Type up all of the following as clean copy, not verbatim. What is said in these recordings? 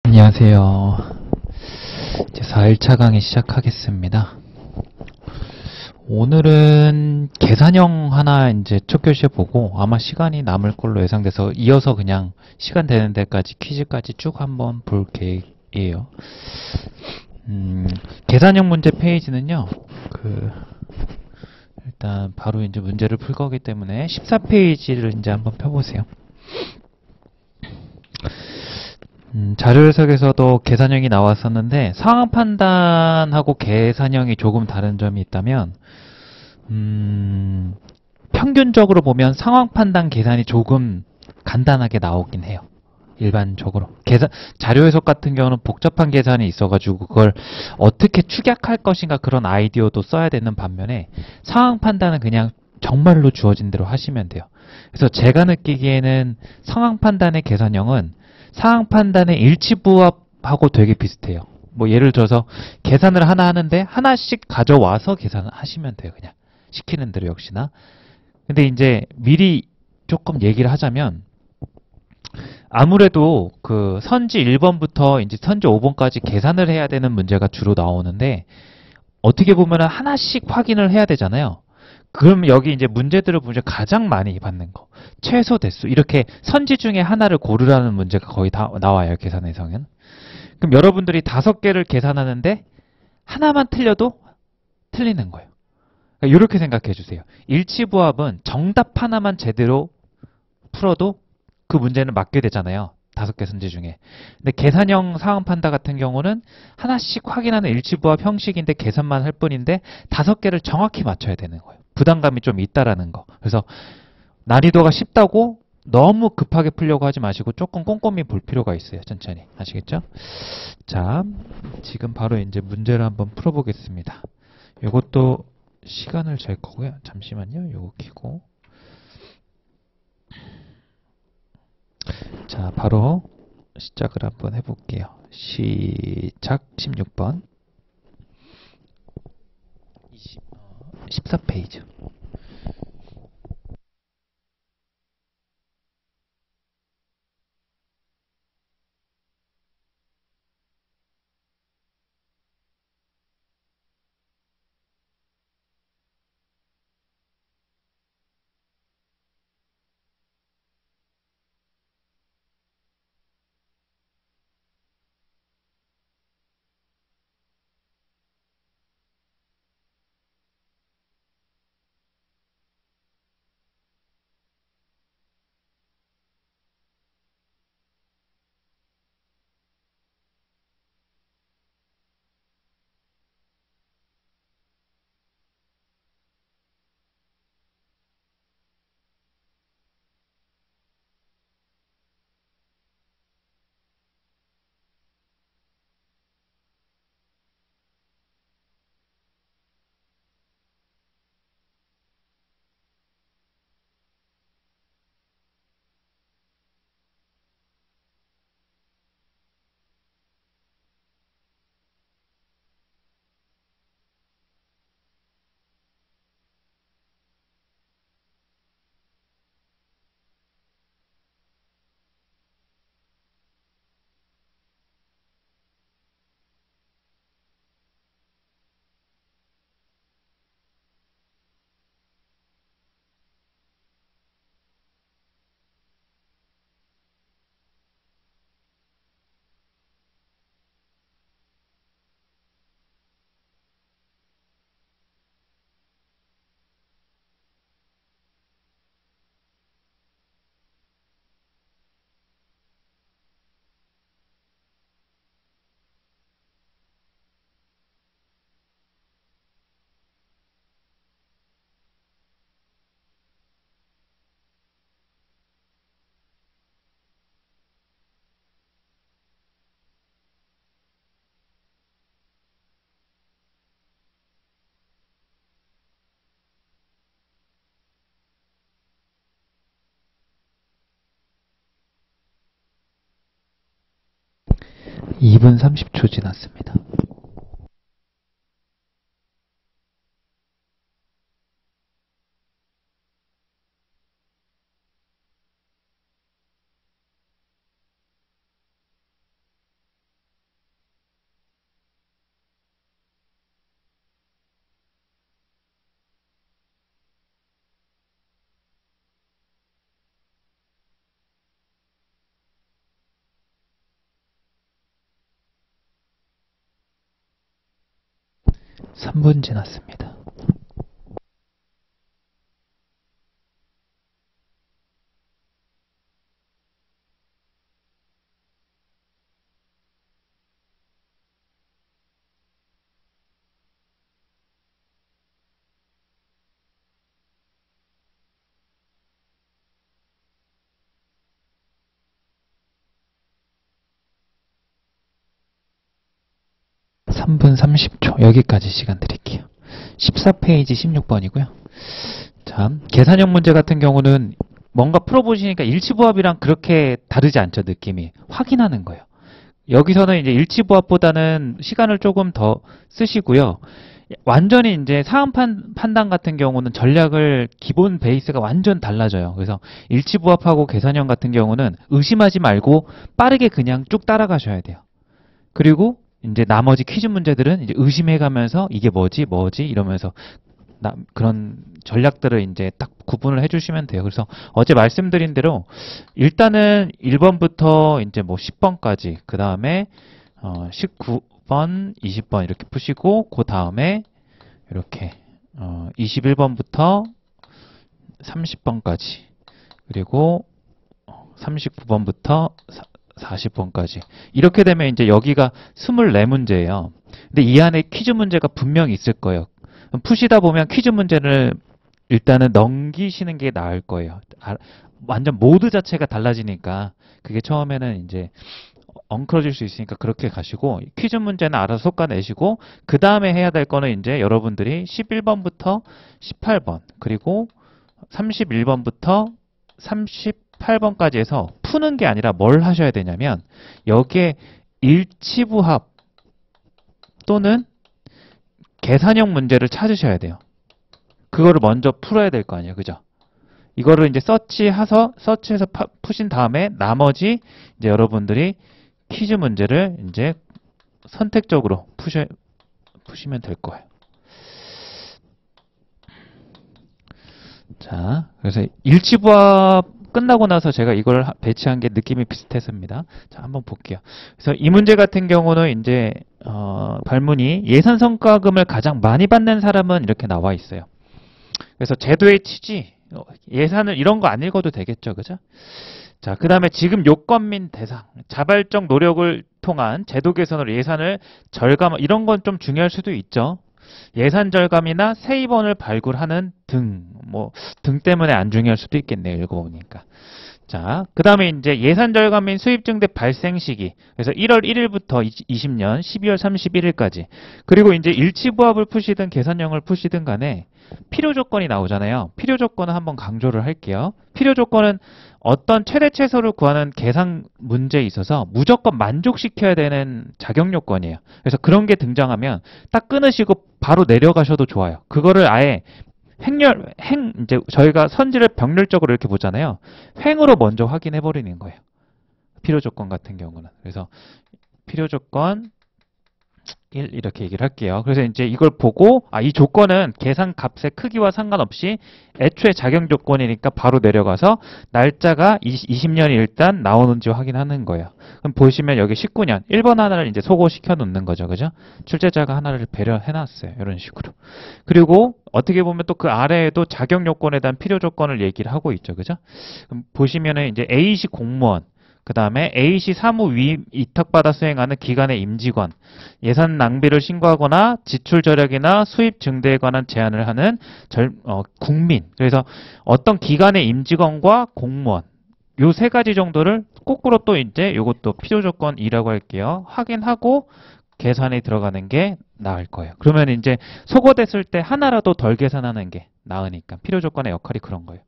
안녕하세요. 이제 4일차 강의 시작하겠습니다. 오늘은 계산형 하나 이제 첫 교시에 보고 아마 시간이 남을 걸로 예상돼서 이어서 그냥 시간 되는 데까지 퀴즈까지 쭉 한번 볼 계획이에요. 계산형 문제 페이지는요, 일단 바로 이제 문제를 풀 거기 때문에 14페이지를 이제 한번 펴보세요. 자료 해석에서도 계산형이 나왔었는데 상황 판단하고 계산형이 조금 다른 점이 있다면 평균적으로 보면 상황 판단 계산이 조금 간단하게 나오긴 해요. 일반적으로. 자료 해석 같은 경우는 복잡한 계산이 있어가지고 그걸 어떻게 축약할 것인가 그런 아이디어도 써야 되는 반면에 상황 판단은 그냥 정말로 주어진 대로 하시면 돼요. 그래서 제가 느끼기에는 상황 판단의 계산형은 상황 판단의 일치부합하고 되게 비슷해요. 뭐 예를 들어서 계산을 하나 하는데 하나씩 가져와서 계산을 하시면 돼요. 그냥 시키는 대로 역시나. 근데 이제 미리 조금 얘기를 하자면 아무래도 그 선지 1번부터 이제 선지 5번까지 계산을 해야 되는 문제가 주로 나오는데 어떻게 보면 하나씩 확인을 해야 되잖아요. 그럼 여기 이제 문제들을 보면 가장 많이 받는 거 최소 대수 이렇게 선지 중에 하나를 고르라는 문제가 거의 다 나와요. 계산에서는. 그럼 여러분들이 5개를 계산하는데 하나만 틀려도 틀리는 거예요. 그러니까 이렇게 생각해 주세요. 일치부합은 정답 하나만 제대로 풀어도 그 문제는 맞게 되잖아요. 5개 선지 중에. 근데 계산형 상황 판다 같은 경우는 하나씩 확인하는 일치부합 형식인데 계산만 할 뿐인데 5개를 정확히 맞춰야 되는 거예요. 부담감이 좀 있다라는 거. 그래서 난이도가 쉽다고 너무 급하게 풀려고 하지 마시고 조금 꼼꼼히 볼 필요가 있어요. 천천히. 아시겠죠? 자, 지금 바로 이제 문제를 한번 풀어보겠습니다. 이것도 시간을 잴 거고요. 잠시만요. 요거 켜고. 자, 바로 시작을 한번 해볼게요. 시작 16번 14페이지 2분 30초 지났습니다. 3분 지났습니다. 삼분 30초. 여기까지 시간 드릴게요. 14페이지 16번이고요. 자, 계산형 문제 같은 경우는 뭔가 풀어보시니까 일치부합이랑 그렇게 다르지 않죠, 느낌이. 확인하는 거예요. 여기서는 이제 일치부합보다는 시간을 조금 더 쓰시고요. 완전히 이제 사안 판단 같은 경우는 전략을 기본 베이스가 완전 달라져요. 그래서 일치부합하고 계산형 같은 경우는 의심하지 말고 빠르게 그냥 쭉 따라가셔야 돼요. 그리고 이제 나머지 퀴즈 문제들은 이제 의심해가면서 이게 뭐지 이러면서 그런 전략들을 이제 딱 구분을 해주시면 돼요. 그래서 어제 말씀드린 대로 일단은 1번부터 이제 뭐 10번까지, 그 다음에 19번, 20번 이렇게 푸시고, 그 다음에 이렇게 21번부터 30번까지, 그리고 39번부터 40번까지. 이렇게 되면 이제 여기가 24문제예요. 근데 이 안에 퀴즈 문제가 분명히 있을 거예요. 푸시다 보면 퀴즈 문제를 일단은 넘기시는 게 나을 거예요. 완전 모드 자체가 달라지니까 그게 처음에는 이제 엉클어질 수 있으니까 그렇게 가시고, 퀴즈 문제는 알아서 솎아내시고, 그 다음에 해야 될 거는 이제 여러분들이 11번부터 18번, 그리고 31번부터 38번까지 해서 푸는 게 아니라 뭘 하셔야 되냐면, 여기에 일치부합 또는 계산형 문제를 찾으셔야 돼요. 그거를 먼저 풀어야 될 거 아니에요. 그죠? 이거를 이제 서치해서 푸신 다음에 나머지 이제 여러분들이 퀴즈 문제를 이제 선택적으로 푸시면 될 거예요. 자, 그래서 일치부합 끝나고 나서 제가 이걸 배치한 게 느낌이 비슷했습니다. 자, 한번 볼게요. 그래서 이 문제 같은 경우는 이제 발문이 예산 성과금을 가장 많이 받는 사람은 이렇게 나와 있어요. 그래서 제도의 취지, 예산을 이런 거 안 읽어도 되겠죠, 그죠? 자, 그 다음에 지금 요건 및 대상, 자발적 노력을 통한 제도 개선으로 예산을 절감, 이런 건 좀 중요할 수도 있죠. 예산 절감이나 새 입원을 발굴하는 등, 등 때문에 안 중요할 수도 있겠네요, 읽어보니까. 자, 그 다음에 이제 예산 절감 및 수입 증대 발생 시기. 그래서 1월 1일부터 20년 12월 31일까지. 그리고 이제 일치부합을 푸시든 계산형을 푸시든 간에 필요 조건이 나오잖아요. 필요 조건은 한번 강조를 할게요. 필요 조건은 어떤 최대 최소를 구하는 계산 문제에 있어서 무조건 만족시켜야 되는 자격 요건이에요. 그래서 그런 게 등장하면 딱 끊으시고 바로 내려가셔도 좋아요. 그거를 아예 이제 저희가 선지를 병렬적으로 이렇게 보잖아요. 횡으로 먼저 확인해 버리는 거예요. 필요 조건 같은 경우는. 그래서 필요 조건 1 이렇게 얘기를 할게요. 그래서 이제 이걸 보고 이 조건은 계산 값의 크기와 상관없이 애초에 자격 조건이니까 바로 내려가서 날짜가 20년이 일단 나오는지 확인하는 거예요. 그럼 보시면 여기 19년 1번 하나를 이제 소거시켜 놓는 거죠. 그죠? 출제자가 하나를 배려해 놨어요. 이런 식으로. 그리고 어떻게 보면 또 그 아래에도 자격 요건에 대한 필요 조건을 얘기를 하고 있죠. 그죠? 그럼 보시면은 이제 A시 공무원, 그 다음에 A시 사무 위임 위탁받아 수행하는 기관의 임직원, 예산 낭비를 신고하거나 지출 절약이나 수입 증대에 관한 제안을 하는 국민. 그래서 어떤 기관의 임직원과 공무원, 요 세 가지 정도를 거꾸로 또 이제 요것도 필요 조건이라고 할게요. 확인하고 계산에 들어가는 게 나을 거예요. 그러면 이제 소거됐을 때 하나라도 덜 계산하는 게 나으니까 필요 조건의 역할이 그런 거예요.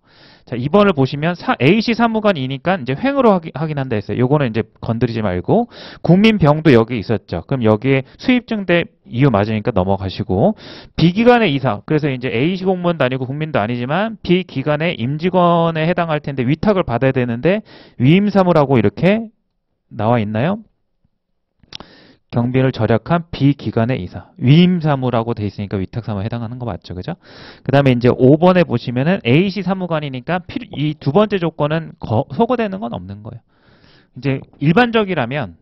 자, 2번을 보시면 A시 사무관이니까 이제 횡으로 확인한다 했어요. 요거는 이제 건드리지 말고, 국민병도 여기 있었죠. 그럼 여기에 수입 증대 이유 맞으니까 넘어가시고, B기관의 이사. 그래서 이제 A시 공무원도 아니고 국민도 아니지만 B기관의 임직원에 해당할 텐데 위탁을 받아야 되는데 위임사무라고 이렇게 나와 있나요? 경비를 절약한 B기관의 이사. 위임사무라고 돼 있으니까 위탁사무에 해당하는 거 맞죠? 그죠? 그 다음에 이제 5번에 보시면은 A시 사무관이니까 이 두 번째 조건은 소거되는 건 없는 거예요. 이제 일반적이라면,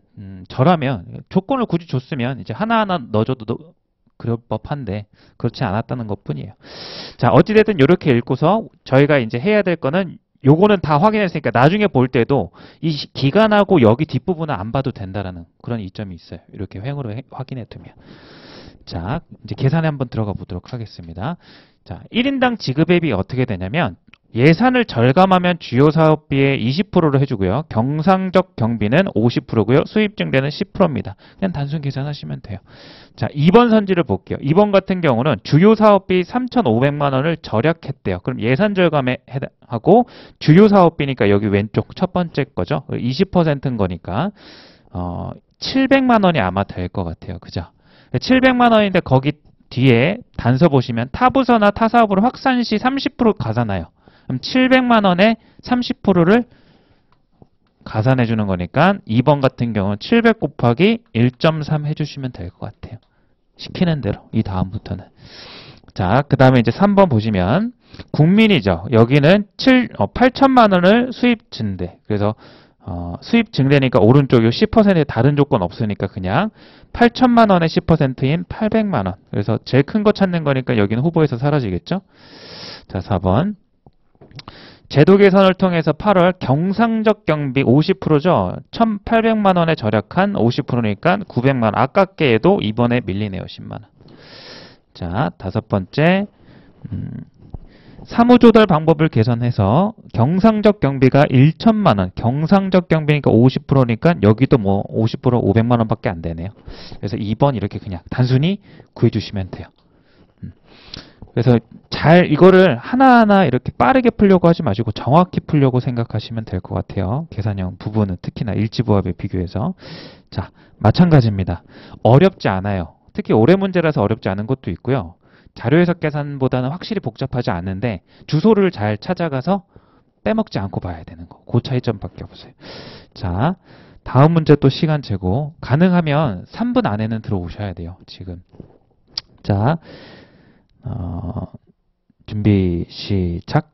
저라면 조건을 굳이 줬으면 이제 하나하나 넣어줘도 그럴 법한데 그렇지 않았다는 것뿐이에요. 자, 어찌됐든 이렇게 읽고서 저희가 이제 해야 될 거는 요거는 다 확인했으니까 나중에 볼 때도 이 기간하고 여기 뒷부분은 안 봐도 된다라는 그런 이점이 있어요. 이렇게 횡으로 확인해 두면. 자, 이제 계산에 한번 들어가 보도록 하겠습니다. 자, 1인당 지급액이 어떻게 되냐면 예산을 절감하면 주요 사업비의 20%를 해주고요. 경상적 경비는 50%고요. 수입 증대는 10%입니다. 그냥 단순 계산하시면 돼요. 자, 2번 선지를 볼게요. 2번 같은 경우는 주요 사업비 3,500만 원을 절약했대요. 그럼 예산 절감에 하고 주요 사업비니까 여기 왼쪽 첫 번째 거죠. 20%인 거니까 700만 원이 아마 될 것 같아요. 그죠? 700만 원인데 거기 뒤에 단서 보시면 타부서나 타사업으로 확산 시 30% 가산하여. 그럼 700만 원에 30%를 가산해 주는 거니까 2번 같은 경우는 700 곱하기 1.3 해주시면 될 것 같아요. 시키는 대로 이 다음부터는. 자, 그 다음에 이제 3번 보시면 국민이죠. 여기는 8천만 원을 수입 증대. 그래서 수입 증대니까 오른쪽 이 10%의 다른 조건 없으니까 그냥 8천만 원의 10%인 800만 원. 그래서 제일 큰 거 찾는 거니까 여기는 후보에서 사라지겠죠. 자, 4번. 제도 개선을 통해서 8월 경상적 경비 50%죠. 1,800만 원에 절약한 50%니까 900만 원. 아깝게 해도 이번에 밀리네요. 10만 원. 자, 다섯 번째. 사무조달 방법을 개선해서 경상적 경비가 1천만 원, 경상적 경비니까 50%니까 여기도 뭐 50% 500만 원밖에 안 되네요. 그래서 2번 이렇게 그냥 단순히 구해주시면 돼요. 그래서 잘 이거를 하나하나 이렇게 빠르게 풀려고 하지 마시고 정확히 풀려고 생각하시면 될 것 같아요. 계산형 부분은 특히나 일지부합에 비교해서. 자, 마찬가지입니다. 어렵지 않아요. 특히 올해 문제라서 어렵지 않은 것도 있고요. 자료 해석 계산보다는 확실히 복잡하지 않은데 주소를 잘 찾아가서 빼먹지 않고 봐야 되는 거. 그 차이점밖에 없어요. 자, 다음 문제 또 시간 재고 가능하면 3분 안에는 들어오셔야 돼요. 지금. 자, 준비 시작.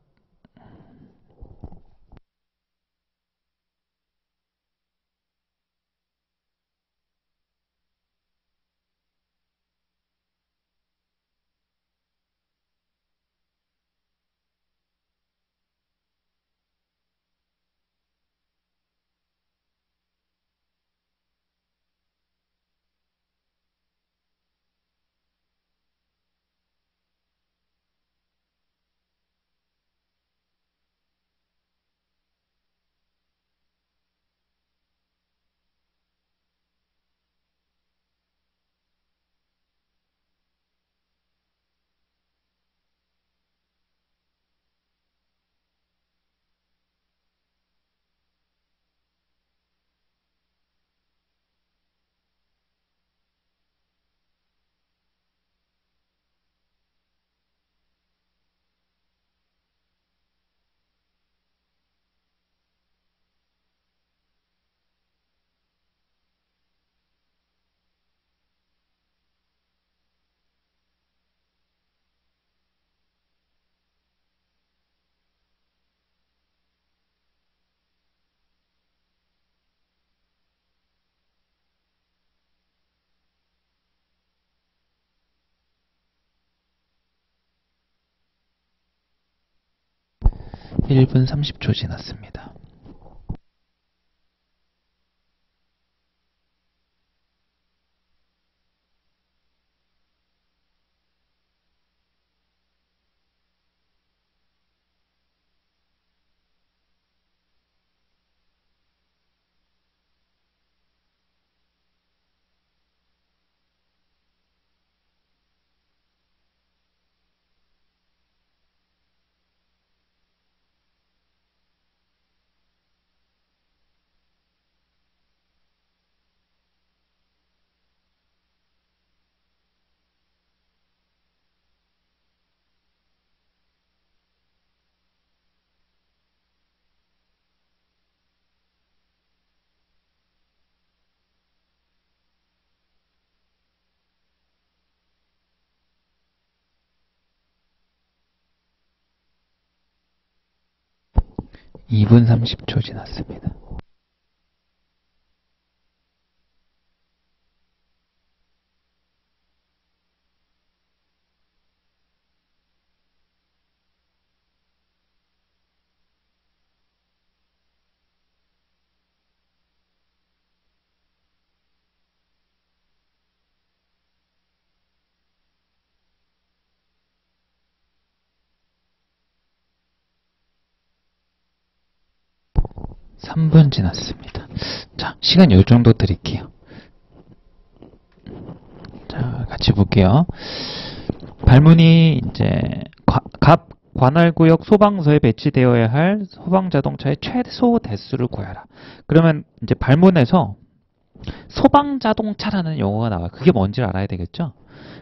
1분 30초 지났습니다. 이 분 30초 지났습니다. 3분 지났습니다. 자, 시간 요 정도 드릴게요. 자, 같이 볼게요. 발문이 이제 관할구역 소방서에 배치되어야 할 소방자동차의 최소 대수를 구하라. 그러면 이제 발문에서 소방자동차라는 용어가 나와요. 그게 뭔지 알아야 되겠죠?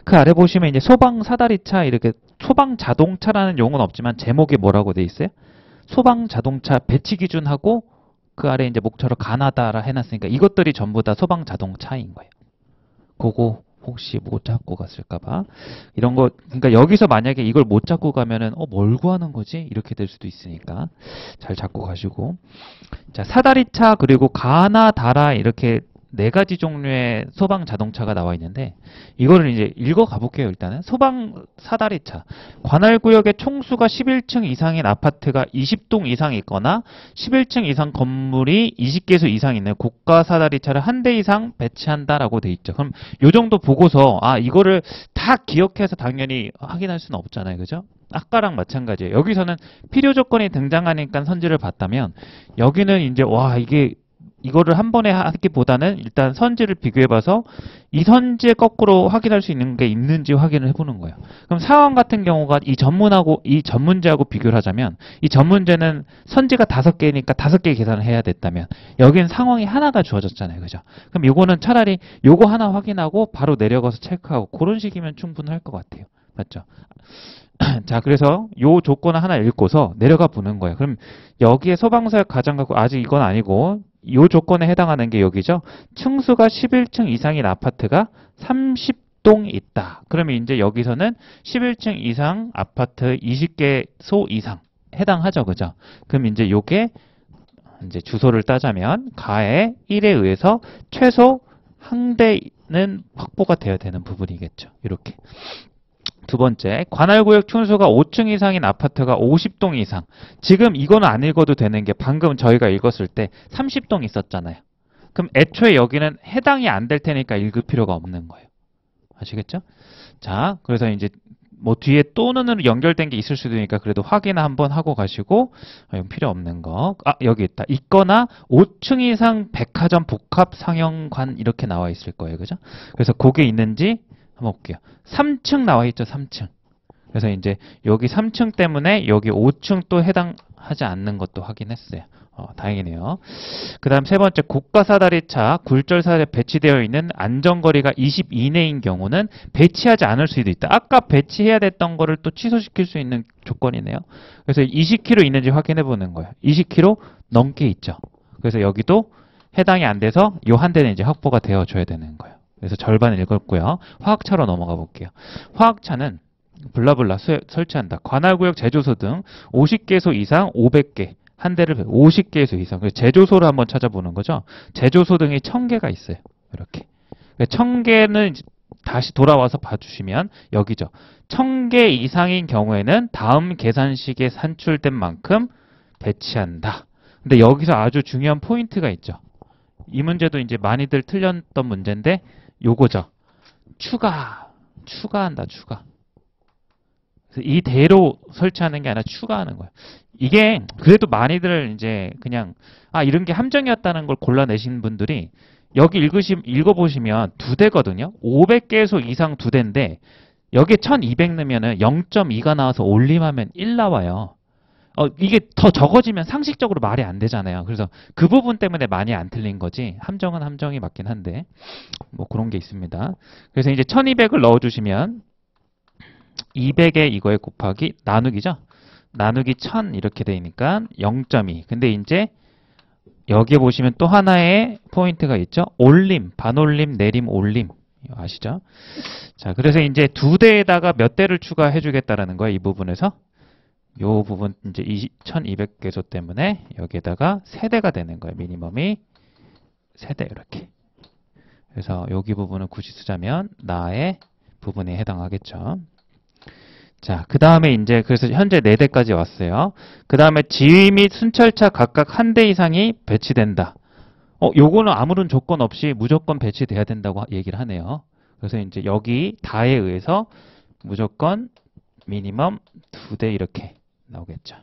그 아래 보시면 이제 소방사다리차 이렇게 소방자동차라는 용어는 없지만 제목에 뭐라고 돼 있어요? 소방자동차 배치 기준하고 그 아래 이제 목차로 가나다라 해놨으니까 이것들이 전부 다 소방자동차인 거예요. 그거 혹시 못 잡고 갔을까봐 이런 거, 그러니까 여기서 만약에 이걸 못 잡고 가면은 뭘 구하는 거지? 이렇게 될 수도 있으니까 잘 잡고 가시고. 자, 사다리차 그리고 가나다라 이렇게 네 가지 종류의 소방 자동차가 나와 있는데 이거를 이제 읽어 가볼게요. 일단은 소방 사다리차 관할구역의 총수가 11층 이상인 아파트가 20동 이상 있거나 11층 이상 건물이 20개소 이상 있는 고가 사다리차를 한 대 이상 배치한다라고 돼 있죠. 그럼 요 정도 보고서 이거를 다 기억해서 당연히 확인할 수는 없잖아요. 그죠? 아까랑 마찬가지예요. 여기서는 필요 조건이 등장하니까 선지를 봤다면 여기는 이제 이거를 한 번에 하기보다는 일단 선지를 비교해봐서 이 선지에 거꾸로 확인할 수 있는 게 있는지 확인을 해보는 거예요. 그럼 상황 같은 경우가 이 전문제하고 비교를 하자면 이 전문제는 선지가 5개니까 5개 계산을 해야 됐다면 여기는 상황이 하나가 주어졌잖아요. 그죠? 그럼 요거는 차라리 요거 하나 확인하고 바로 내려가서 체크하고 그런 식이면 충분할 것 같아요. 맞죠? 자, 그래서 요 조건을 하나 읽고서 내려가 보는 거예요. 그럼 여기에 소방서역 가장가구 아직 이건 아니고 요 조건에 해당하는 게 여기죠. 층수가 11층 이상인 아파트가 30동 있다. 그러면 이제 여기서는 11층 이상 아파트 20개소 이상 해당하죠. 그죠? 그럼 이제 요게 이제 주소를 따자면 가에 1에 의해서 최소 한 대는 확보가 되어야 되는 부분이겠죠. 이렇게. 두 번째, 관할구역 층수가 5층 이상인 아파트가 50동 이상. 지금 이거는 안 읽어도 되는 게 방금 저희가 읽었을 때 30동 있었잖아요. 그럼 애초에 여기는 해당이 안 될 테니까 읽을 필요가 없는 거예요. 아시겠죠? 자, 그래서 이제 뭐 뒤에 또는으로 연결된 게 있을 수도 있으니까 그래도 확인 한번 하고 가시고 이건 필요 없는 거. 여기 있다. 있거나 5층 이상 백화점 복합 상영관 이렇게 나와 있을 거예요. 그죠? 그래서 그게 있는지 한번 볼게요. 3층 나와 있죠, 3층. 그래서 이제 여기 3층 때문에 여기 5층 또 해당하지 않는 것도 확인했어요. 다행이네요. 그 다음 세 번째, 고가 사다리차, 굴절 사다리에 배치되어 있는 안전거리가 20 이내인 경우는 배치하지 않을 수도 있다. 아까 배치해야 됐던 거를 또 취소시킬 수 있는 조건이네요. 그래서 20km 있는지 확인해 보는 거예요. 20km 넘게 있죠. 그래서 여기도 해당이 안 돼서 요 한 대는 이제 확보가 되어줘야 되는 거예요. 그래서 절반을 읽었고요. 화학차로 넘어가 볼게요. 화학차는 블라블라 설치한다. 관할구역 제조소 등 50개소 이상 500개. 한 대를 50개소 이상. 그래서 제조소를 한번 찾아보는 거죠. 제조소 등이 1000개가 있어요. 이렇게. 1000개는 다시 돌아와서 봐주시면 여기죠. 1000개 이상인 경우에는 다음 계산식에 산출된 만큼 배치한다. 근데 여기서 아주 중요한 포인트가 있죠. 이 문제도 이제 많이들 틀렸던 문제인데 요거죠. 추가한다, 추가. 그래서 이대로 설치하는 게 아니라 추가하는 거예요. 이게 그래도 많이들 이제 그냥 이런 게 함정이었다는 걸 골라내신 분들이 여기 읽어보시면 2대거든요. 500개소 이상 2대인데 여기에 1200 넣으면 0.2가 나와서 올림하면 1 나와요. 이게 더 적어지면 상식적으로 말이 안 되잖아요. 그래서 그 부분 때문에 많이 안 틀린 거지. 함정은 함정이 맞긴 한데 뭐 그런 게 있습니다. 그래서 이제 1200을 넣어주시면 200에 이거에 곱하기 나누기죠. 나누기 1000 이렇게 되니까 0.2. 근데 이제 여기에 보시면 또 하나의 포인트가 있죠. 올림, 반올림, 내림, 올림. 아시죠? 자, 그래서 이제 2대에다가 몇 대를 추가해 주겠다라는 거예요. 이 부분에서. 요 부분 이제 1200개소 때문에 여기에다가 3대가 되는 거예요. 미니멈이 3대 이렇게. 그래서 여기 부분을 굳이 쓰자면 나의 부분에 해당하겠죠. 자, 그 다음에 이제 그래서 현재 4대까지 왔어요. 그 다음에 지휘 및 순찰차 각각 한 대 이상이 배치된다. 요거는 아무런 조건 없이 무조건 배치돼야 된다고 얘기를 하네요. 그래서 이제 여기 다에 의해서 무조건 미니멈 2대 이렇게 나오겠죠.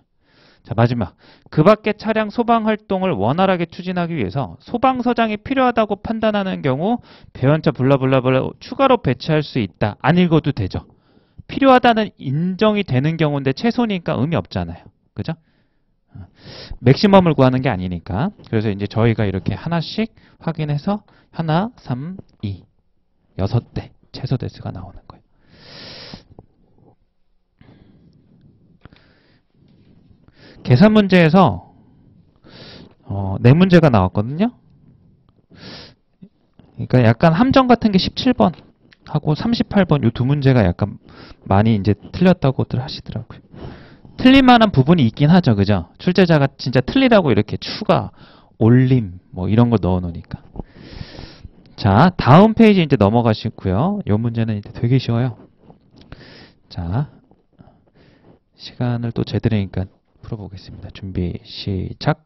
자, 마지막. 그 밖의 차량 소방 활동을 원활하게 추진하기 위해서 소방서장이 필요하다고 판단하는 경우 배원차 블라블라블라 추가로 배치할 수 있다. 안 읽어도 되죠. 필요하다는 인정이 되는 경우인데 최소니까 의미 없잖아요. 그죠? 맥시멈을 구하는 게 아니니까. 그래서 이제 저희가 이렇게 하나씩 확인해서 하나, 3, 2, 6대 최소 대수가 나오는 거예요. 계산 문제에서 네 문제가 나왔거든요. 그러니까 약간 함정 같은 게 17번 하고 38번 이 두 문제가 약간 많이 이제 틀렸다고들 하시더라고요. 틀릴만한 부분이 있긴 하죠. 그죠? 출제자가 진짜 틀리라고 이렇게 추가, 올림 뭐 이런 거 넣어 놓으니까. 자, 다음 페이지 이제 넘어가시고요. 이 문제는 이제 되게 쉬워요. 자, 시간을 또 제대로니까 풀어보겠습니다. 준비, 시작.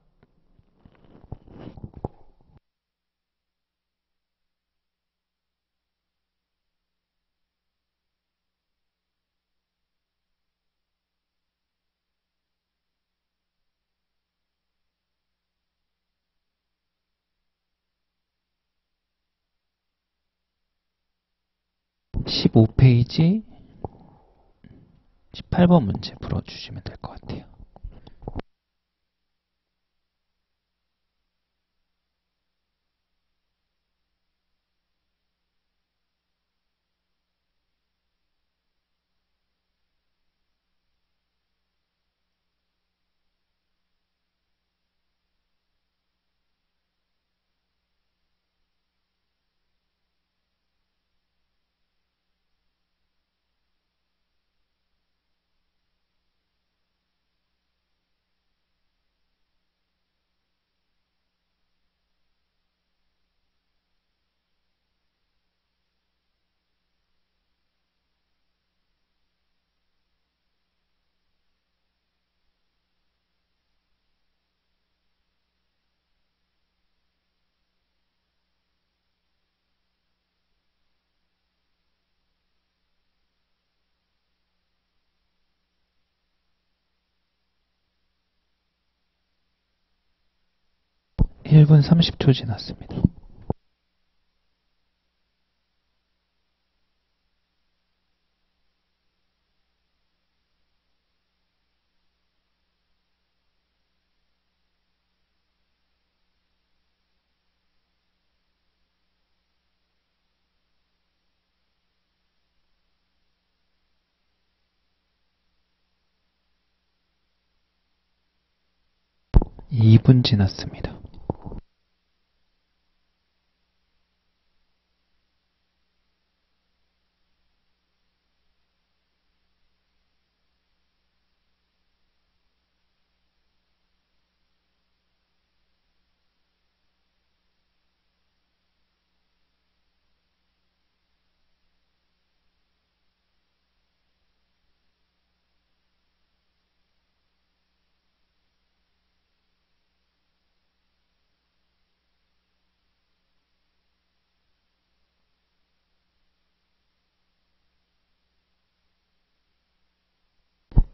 (15) 페이지 18번 문제 풀어주시면 될 것 같아요. (1분 30초) 지났습니다. (2분) 지났습니다.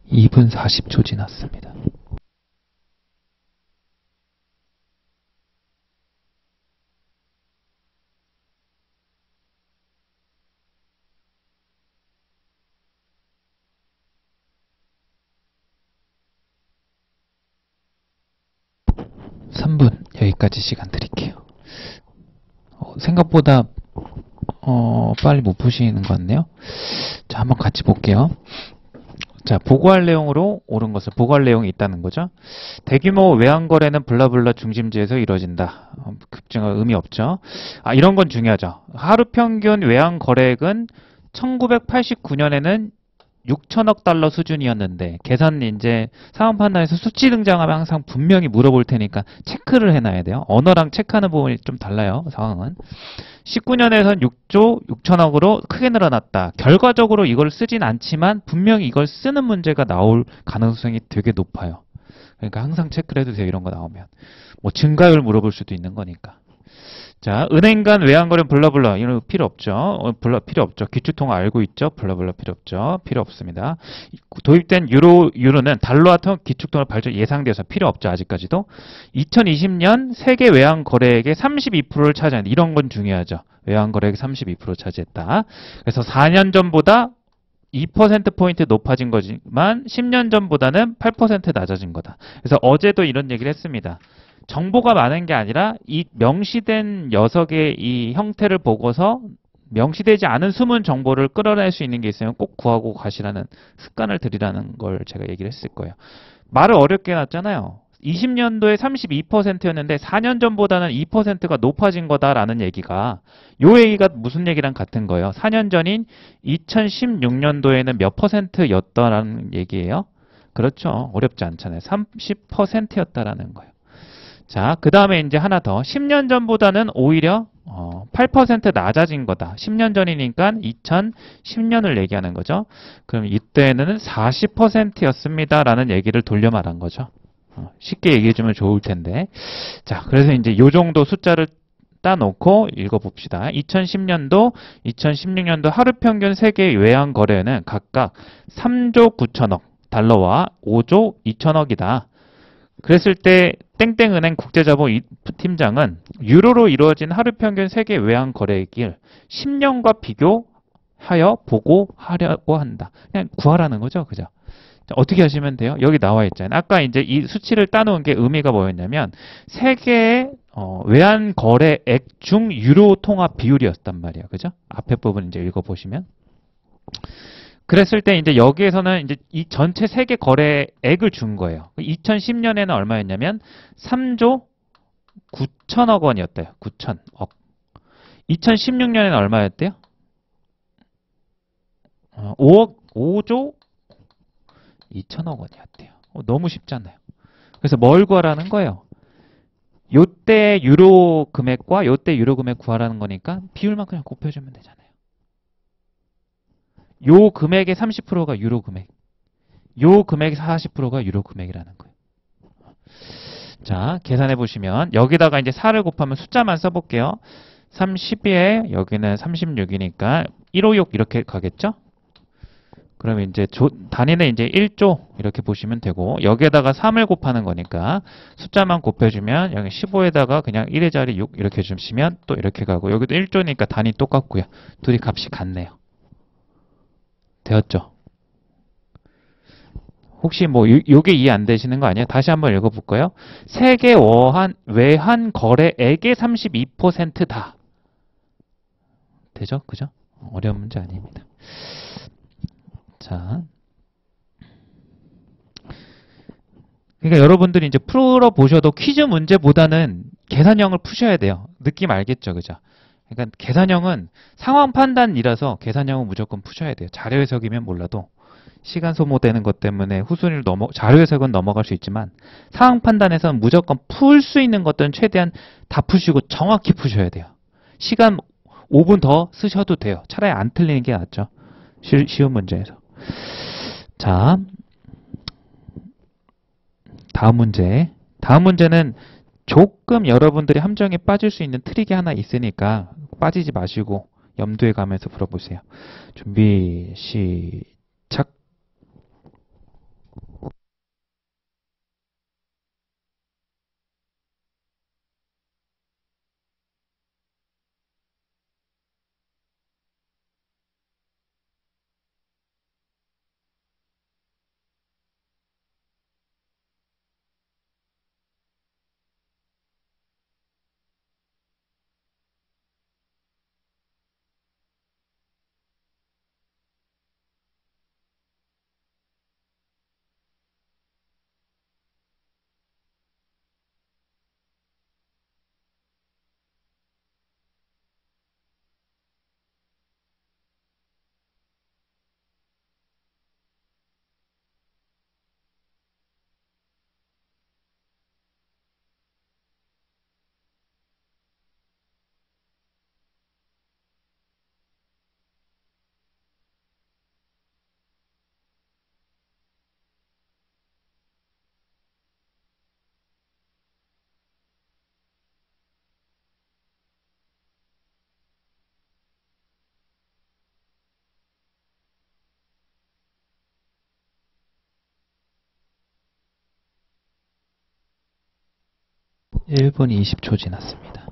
(2분 40초) 지났습니다. (3분) 여기까지 시간 드릴게요. 생각보다 빨리 못 푸시는 것 같네요. 자, 한번 같이 볼게요. 자, 보고할 내용으로 옳은 것을 보고할 내용이 있다는 거죠. 대규모 외환거래는 블라블라 중심지에서 이루어진다. 급증은 의미 없죠. 이런 건 중요하죠. 하루 평균 외환거래액은 1989년에는 6천억 달러 수준이었는데 계산 이제 상황 판단에서 수치 등장하면 항상 분명히 물어볼 테니까 체크를 해놔야 돼요. 언어랑 체크하는 부분이 좀 달라요. 상황은. 19년에선 6조 6천억으로 크게 늘어났다. 결과적으로 이걸 쓰진 않지만 분명히 이걸 쓰는 문제가 나올 가능성이 되게 높아요. 그러니까 항상 체크를 해두세요. 이런 거 나오면. 뭐 증가율 물어볼 수도 있는 거니까. 자, 은행 간 외환거래 블라블라 이런 거 필요 없죠. 필요 없죠. 기축통화 알고 있죠. 블라블라 필요 없죠. 필요 없습니다. 도입된 유로는 달러화 통 기축통화 발전 예상돼서 필요 없죠. 아직까지도. 2020년 세계 외환거래액의 32%를 차지한다. 이런 건 중요하죠. 외환거래액 32% 차지했다. 그래서 4년 전보다 2%포인트 높아진 거지만 10년 전보다는 8% 낮아진 거다. 그래서 어제도 이런 얘기를 했습니다. 정보가 많은 게 아니라 이 명시된 녀석의 이 형태를 보고서 명시되지 않은 숨은 정보를 끌어낼 수 있는 게 있으면 꼭 구하고 가시라는 습관을 들이라는 걸 제가 얘기를 했을 거예요. 말을 어렵게 해놨잖아요. 20년도에 32%였는데 4년 전보다는 2%가 높아진 거다라는 얘기가 요 얘기가 무슨 얘기랑 같은 거예요. 4년 전인 2016년도에는 몇 %였다라는 얘기예요. 그렇죠. 어렵지 않잖아요. 30%였다라는 거예요. 자, 그 다음에 이제 하나 더. 10년 전보다는 오히려 8% 낮아진 거다. 10년 전이니까 2010년을 얘기하는 거죠. 그럼 이때는 40%였습니다. 라는 얘기를 돌려 말한 거죠. 쉽게 얘기해 주면 좋을 텐데. 자, 그래서 이제 요 정도 숫자를 따놓고 읽어봅시다. 2010년도, 2016년도 하루 평균 세계 외환 거래는 각각 3조 9천억 달러와 5조 2천억이다. 그랬을 때 땡땡은행 국제자본 팀장은 유로로 이루어진 하루 평균 세계 외환 거래액을 10년과 비교하여 보고하려고 한다. 그냥 구하라는 거죠. 그죠? 자, 어떻게 하시면 돼요? 여기 나와 있잖아요. 아까 이제 이 수치를 따놓은 게 의미가 뭐였냐면 세계의 외환 거래액 중 유로 통화 비율이었단 말이에요. 그죠? 앞에 부분 이제 읽어보시면. 그랬을 때 이제 여기에서는 이제 이 전체 세계 거래액을 준 거예요. 2010년에는 얼마였냐면 3조 9천억 원이었대요. 9천억. 2016년에는 얼마였대요? 5조 2천억 원이었대요. 너무 쉽잖아요. 그래서 뭘 구하라는 거예요? 요때 유로 금액과 요때 유로 금액 구하라는 거니까 비율만 그냥 곱해주면 되잖아요. 요 금액의 30%가 유로 금액. 요 금액의 40%가 유로 금액이라는 거예요. 자, 계산해 보시면 여기다가 이제 4를 곱하면 숫자만 써볼게요. 30에 여기는 36이니까 156 이렇게 가겠죠? 그러면 이제 단위는 이제 1조 이렇게 보시면 되고 여기에다가 3을 곱하는 거니까 숫자만 곱해주면 여기 15에다가 그냥 1의 자리 6 이렇게 주시면 또 이렇게 가고 여기도 1조니까 단위 똑같고요. 둘이 값이 같네요. 되었죠? 혹시 뭐 요게 이해 안 되시는 거 아니에요? 다시 한번 읽어볼까요? 세계 외환 거래액의 32%다. 되죠? 그죠? 어려운 문제 아닙니다. 자, 그러니까 여러분들이 이제 풀어보셔도 퀴즈 문제보다는 계산형을 푸셔야 돼요. 느낌 알겠죠? 그죠? 그러니까 계산형은 상황 판단이라서 계산형은 무조건 푸셔야 돼요. 자료 해석이면 몰라도 시간 소모되는 것 때문에 후순위를 자료 해석은 넘어갈 수 있지만 상황 판단에서는 무조건 풀 수 있는 것들은 최대한 다 푸시고 정확히 푸셔야 돼요. 시간 5분 더 쓰셔도 돼요. 차라리 안 틀리는 게 낫죠. 쉬운 문제에서. 자, 다음 문제. 다음 문제는 조금 여러분들이 함정에 빠질 수 있는 트릭이 하나 있으니까 빠지지 마시고 염두에 가면서 풀어보세요. 준비, 시작. 1분 20초 지났습니다.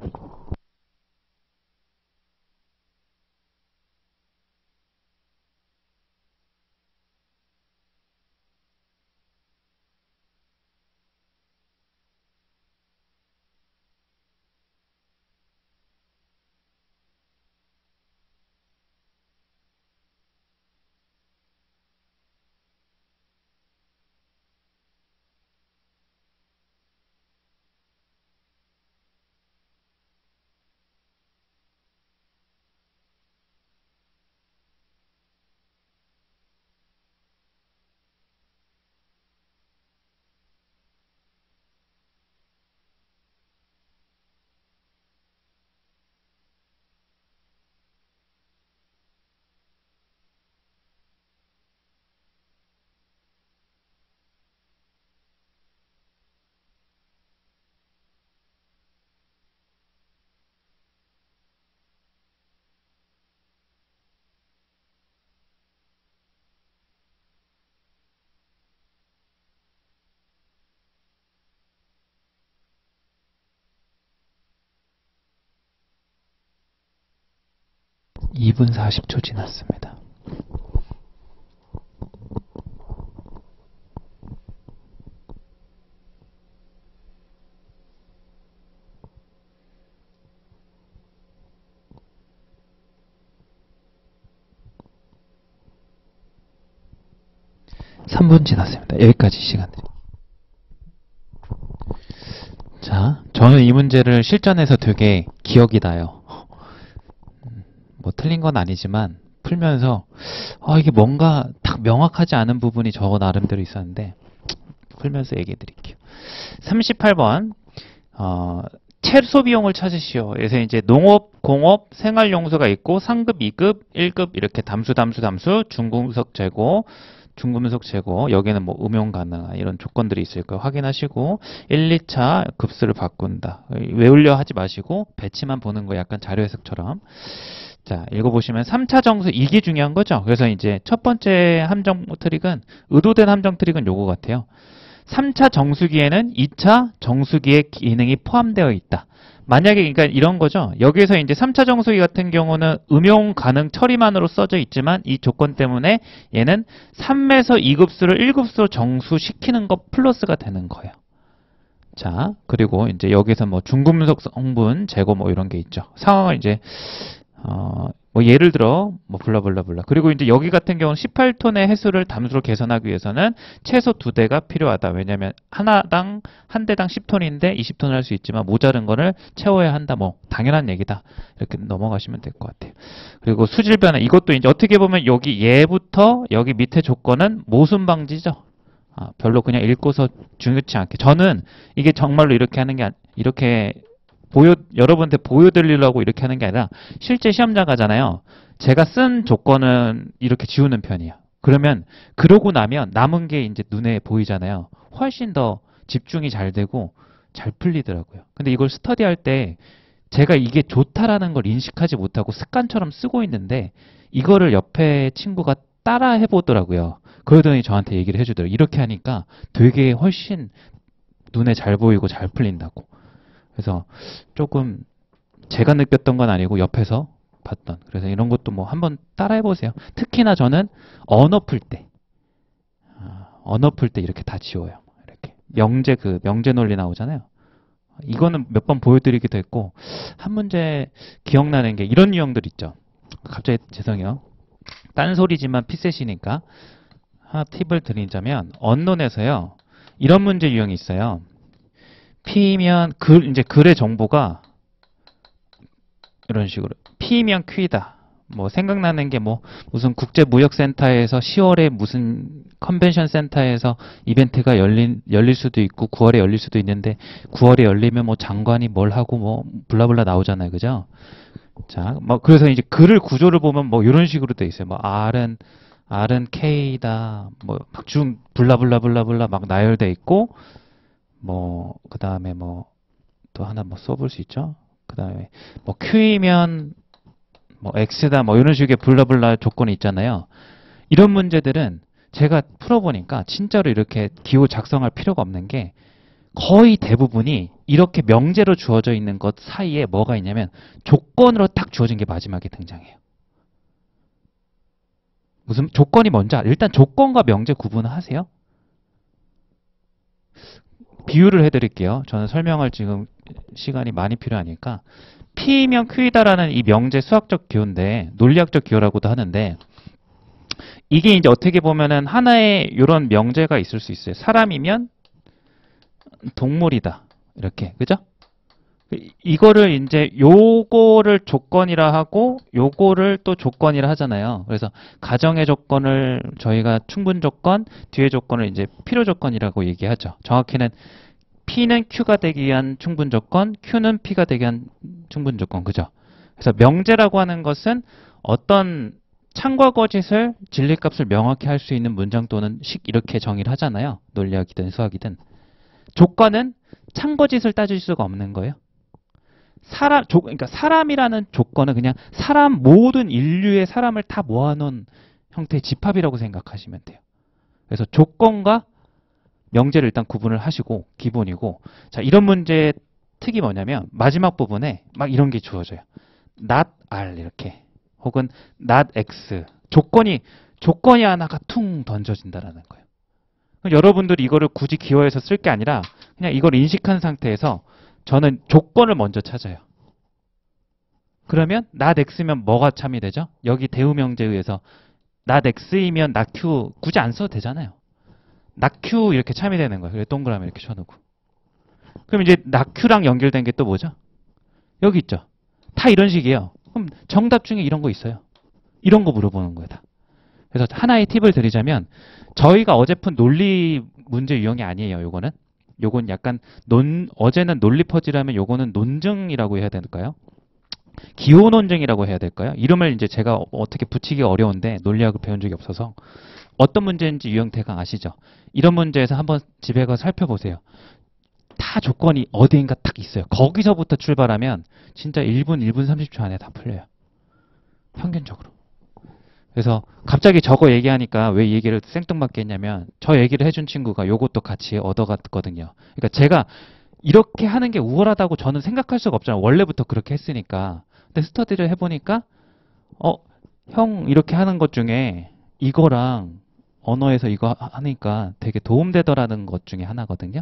이 분 40초 지났습니다. 삼 분 지났습니다. 여기까지 시간들이. 자, 저는 이 문제를 실전에서 되게 기억이 나요. 뭐 틀린 건 아니지만 풀면서 이게 뭔가 딱 명확하지 않은 부분이 저 나름대로 있었는데 풀면서 얘기해 드릴게요. 38번 채소 비용을 찾으시오. 그래서 이제 농업, 공업, 생활용수가 있고 상급, 2급, 1급 이렇게 담수, 중금속 재고, 여기는 뭐 음용 가능한 이런 조건들이 있을 거예요. 확인하시고 1, 2차 급수를 바꾼다. 외우려 하지 마시고 배치만 보는 거 약간 자료 해석처럼. 자, 읽어보시면 3차 정수, 이게 중요한 거죠. 그래서 이제 첫 번째 함정 트릭은, 의도된 함정 트릭은 요거 같아요. 3차 정수기에는 2차 정수기의 기능이 포함되어 있다. 만약에, 그러니까 이런 거죠. 여기서 이제 3차 정수기 같은 경우는 음용 가능 처리만으로 써져 있지만 이 조건 때문에 얘는 3에서 2급수를 1급수로 정수시키는 것 플러스가 되는 거예요. 자, 그리고 이제 여기서 뭐 중금속 성분 제거 뭐 이런 게 있죠. 상황을 이제 뭐 예를 들어 뭐 블라블라블라. 그리고 이제 여기 같은 경우는 18톤의 해수를 담수로 개선하기 위해서는 최소 2대가 필요하다. 왜냐하면 한 대당 10톤인데 20톤을 할 수 있지만 모자른 거를 채워야 한다. 뭐 당연한 얘기다. 이렇게 넘어가시면 될 것 같아요. 그리고 수질 변화, 이것도 이제 어떻게 보면 여기 얘부터 여기 밑에 조건은 모순 방지죠. 별로 그냥 읽고서 중요치 않게. 저는 이게 정말로 이렇게 하는 게 이렇게 여러분한테 보여드리려고 이렇게 하는 게 아니라 실제 시험장 가잖아요. 제가 쓴 조건은 이렇게 지우는 편이에요. 그러면 그러고 나면 남은 게 이제 눈에 보이잖아요. 훨씬 더 집중이 잘 되고 잘 풀리더라고요. 근데 이걸 스터디할 때 제가 이게 좋다라는 걸 인식하지 못하고 습관처럼 쓰고 있는데 이거를 옆에 친구가 따라 해보더라고요. 그러더니 저한테 얘기를 해주더라고요. 이렇게 하니까 되게 훨씬 눈에 잘 보이고 잘 풀린다고. 그래서 조금 제가 느꼈던 건 아니고 옆에서 봤던. 그래서 이런 것도 뭐 한번 따라해 보세요. 특히나 저는 언어 풀 때 이렇게 다 지워요. 이렇게 명제 논리 나오잖아요. 이거는 몇 번 보여드리기도 했고, 한 문제 기억나는 게 이런 유형들 있죠. 갑자기 죄송해요. 딴소리지만 피셋이니까 하나 팁을 드리자면, 언론에서요 이런 문제 유형이 있어요. P면 이제 글의 정보가 이런 식으로 P면 Q이다. 뭐 생각나는 게 뭐 무슨 국제무역센터에서 10월에 무슨 컨벤션 센터에서 이벤트가 열릴 수도 있고 9월에 열릴 수도 있는데 9월에 열리면 뭐 장관이 뭘 하고 뭐 블라블라 나오잖아요. 그죠? 자, 뭐 그래서 이제 글을 구조를 보면 뭐 이런 식으로 돼 있어요. 뭐 R은 K다. 뭐 중 블라블라블라블라 막 나열돼 있고 뭐 그다음에 뭐 또 하나 뭐 써볼 수 있죠. 그다음에 뭐 Q이면 뭐 X다 뭐 이런 식의 블라블라 조건이 있잖아요. 이런 문제들은 제가 풀어보니까 진짜로 이렇게 기호 작성할 필요가 없는 게 거의 대부분이 이렇게 명제로 주어져 있는 것 사이에 뭐가 있냐면 조건으로 딱 주어진 게 마지막에 등장해요. 무슨 조건이 뭔지 일단 조건과 명제 구분을 하세요. 비유를 해드릴게요. 저는 설명할 지금 시간이 많이 필요하니까 P면 Q이다라는 이 명제 수학적 기호인데 논리학적 기호라고도 하는데 이게 이제 어떻게 보면은 하나의 이런 명제가 있을 수 있어요. 사람이면 동물이다. 이렇게. 그죠? 이거를 이제 요거를 조건이라 하고 요거를 또 조건이라 하잖아요. 그래서 가정의 조건을 저희가 충분 조건, 뒤의 조건을 이제 필요 조건이라고 얘기하죠. 정확히는 P는 Q가 되기 위한 충분 조건, Q는 P가 되기 위한 충분 조건. 그죠? 그래서 명제라고 하는 것은 어떤 참과 거짓을 진리값을 명확히 할 수 있는 문장 또는 식 이렇게 정의를 하잖아요. 논리학이든 수학이든. 조건은 참거짓을 따질 수가 없는 거예요. 그러니까 사람이라는 조건은 그냥 모든 인류의 사람을 다 모아놓은 형태의 집합이라고 생각하시면 돼요. 그래서 조건과 명제를 일단 구분을 하시고 기본이고, 자, 이런 문제의 특이 뭐냐면 마지막 부분에 막 이런 게 주어져요. not r 이렇게 혹은 not x 조건이 하나가 퉁 던져진다라는 거예요. 여러분들이 이거를 굳이 기호해서 쓸 게 아니라 그냥 이걸 인식한 상태에서 저는 조건을 먼저 찾아요. 그러면 not x면 뭐가 참이 되죠? 여기 대우명제에 의해서 not x이면 not q 굳이 안 써도 되잖아요. not q 이렇게 참이 되는 거예요. 그래서 동그라미 이렇게 쳐놓고. 그럼 이제 not q랑 연결된 게 또 뭐죠? 여기 있죠. 다 이런 식이에요. 그럼 정답 중에 이런 거 있어요. 이런 거 물어보는 거예요. 다. 그래서 하나의 팁을 드리자면 저희가 어제 푼 논리 문제 유형이 아니에요. 요건 약간 어제는 논리 퍼즐이라면 요거는 논증이라고 해야 될까요? 기호 논증이라고 해야 될까요? 이름을 이제 제가 어떻게 붙이기 어려운데 논리학을 배운 적이 없어서 어떤 문제인지 유형 대강 아시죠? 이런 문제에서 한번 집에 가서 살펴보세요. 다 조건이 어디인가 딱 있어요. 거기서부터 출발하면 진짜 1분 30초 안에 다 풀려요. 평균적으로. 그래서 갑자기 저거 얘기하니까 왜 이 얘기를 생뚱맞게 했냐면 저 얘기를 해준 친구가 요것도 같이 얻어갔거든요. 그러니까 제가 이렇게 하는 게 우월하다고 저는 생각할 수가 없잖아요. 원래부터 그렇게 했으니까. 근데 스터디를 해보니까 형 이렇게 하는 것 중에 이거랑 언어에서 이거 하니까 되게 도움되더라는 것 중에 하나거든요.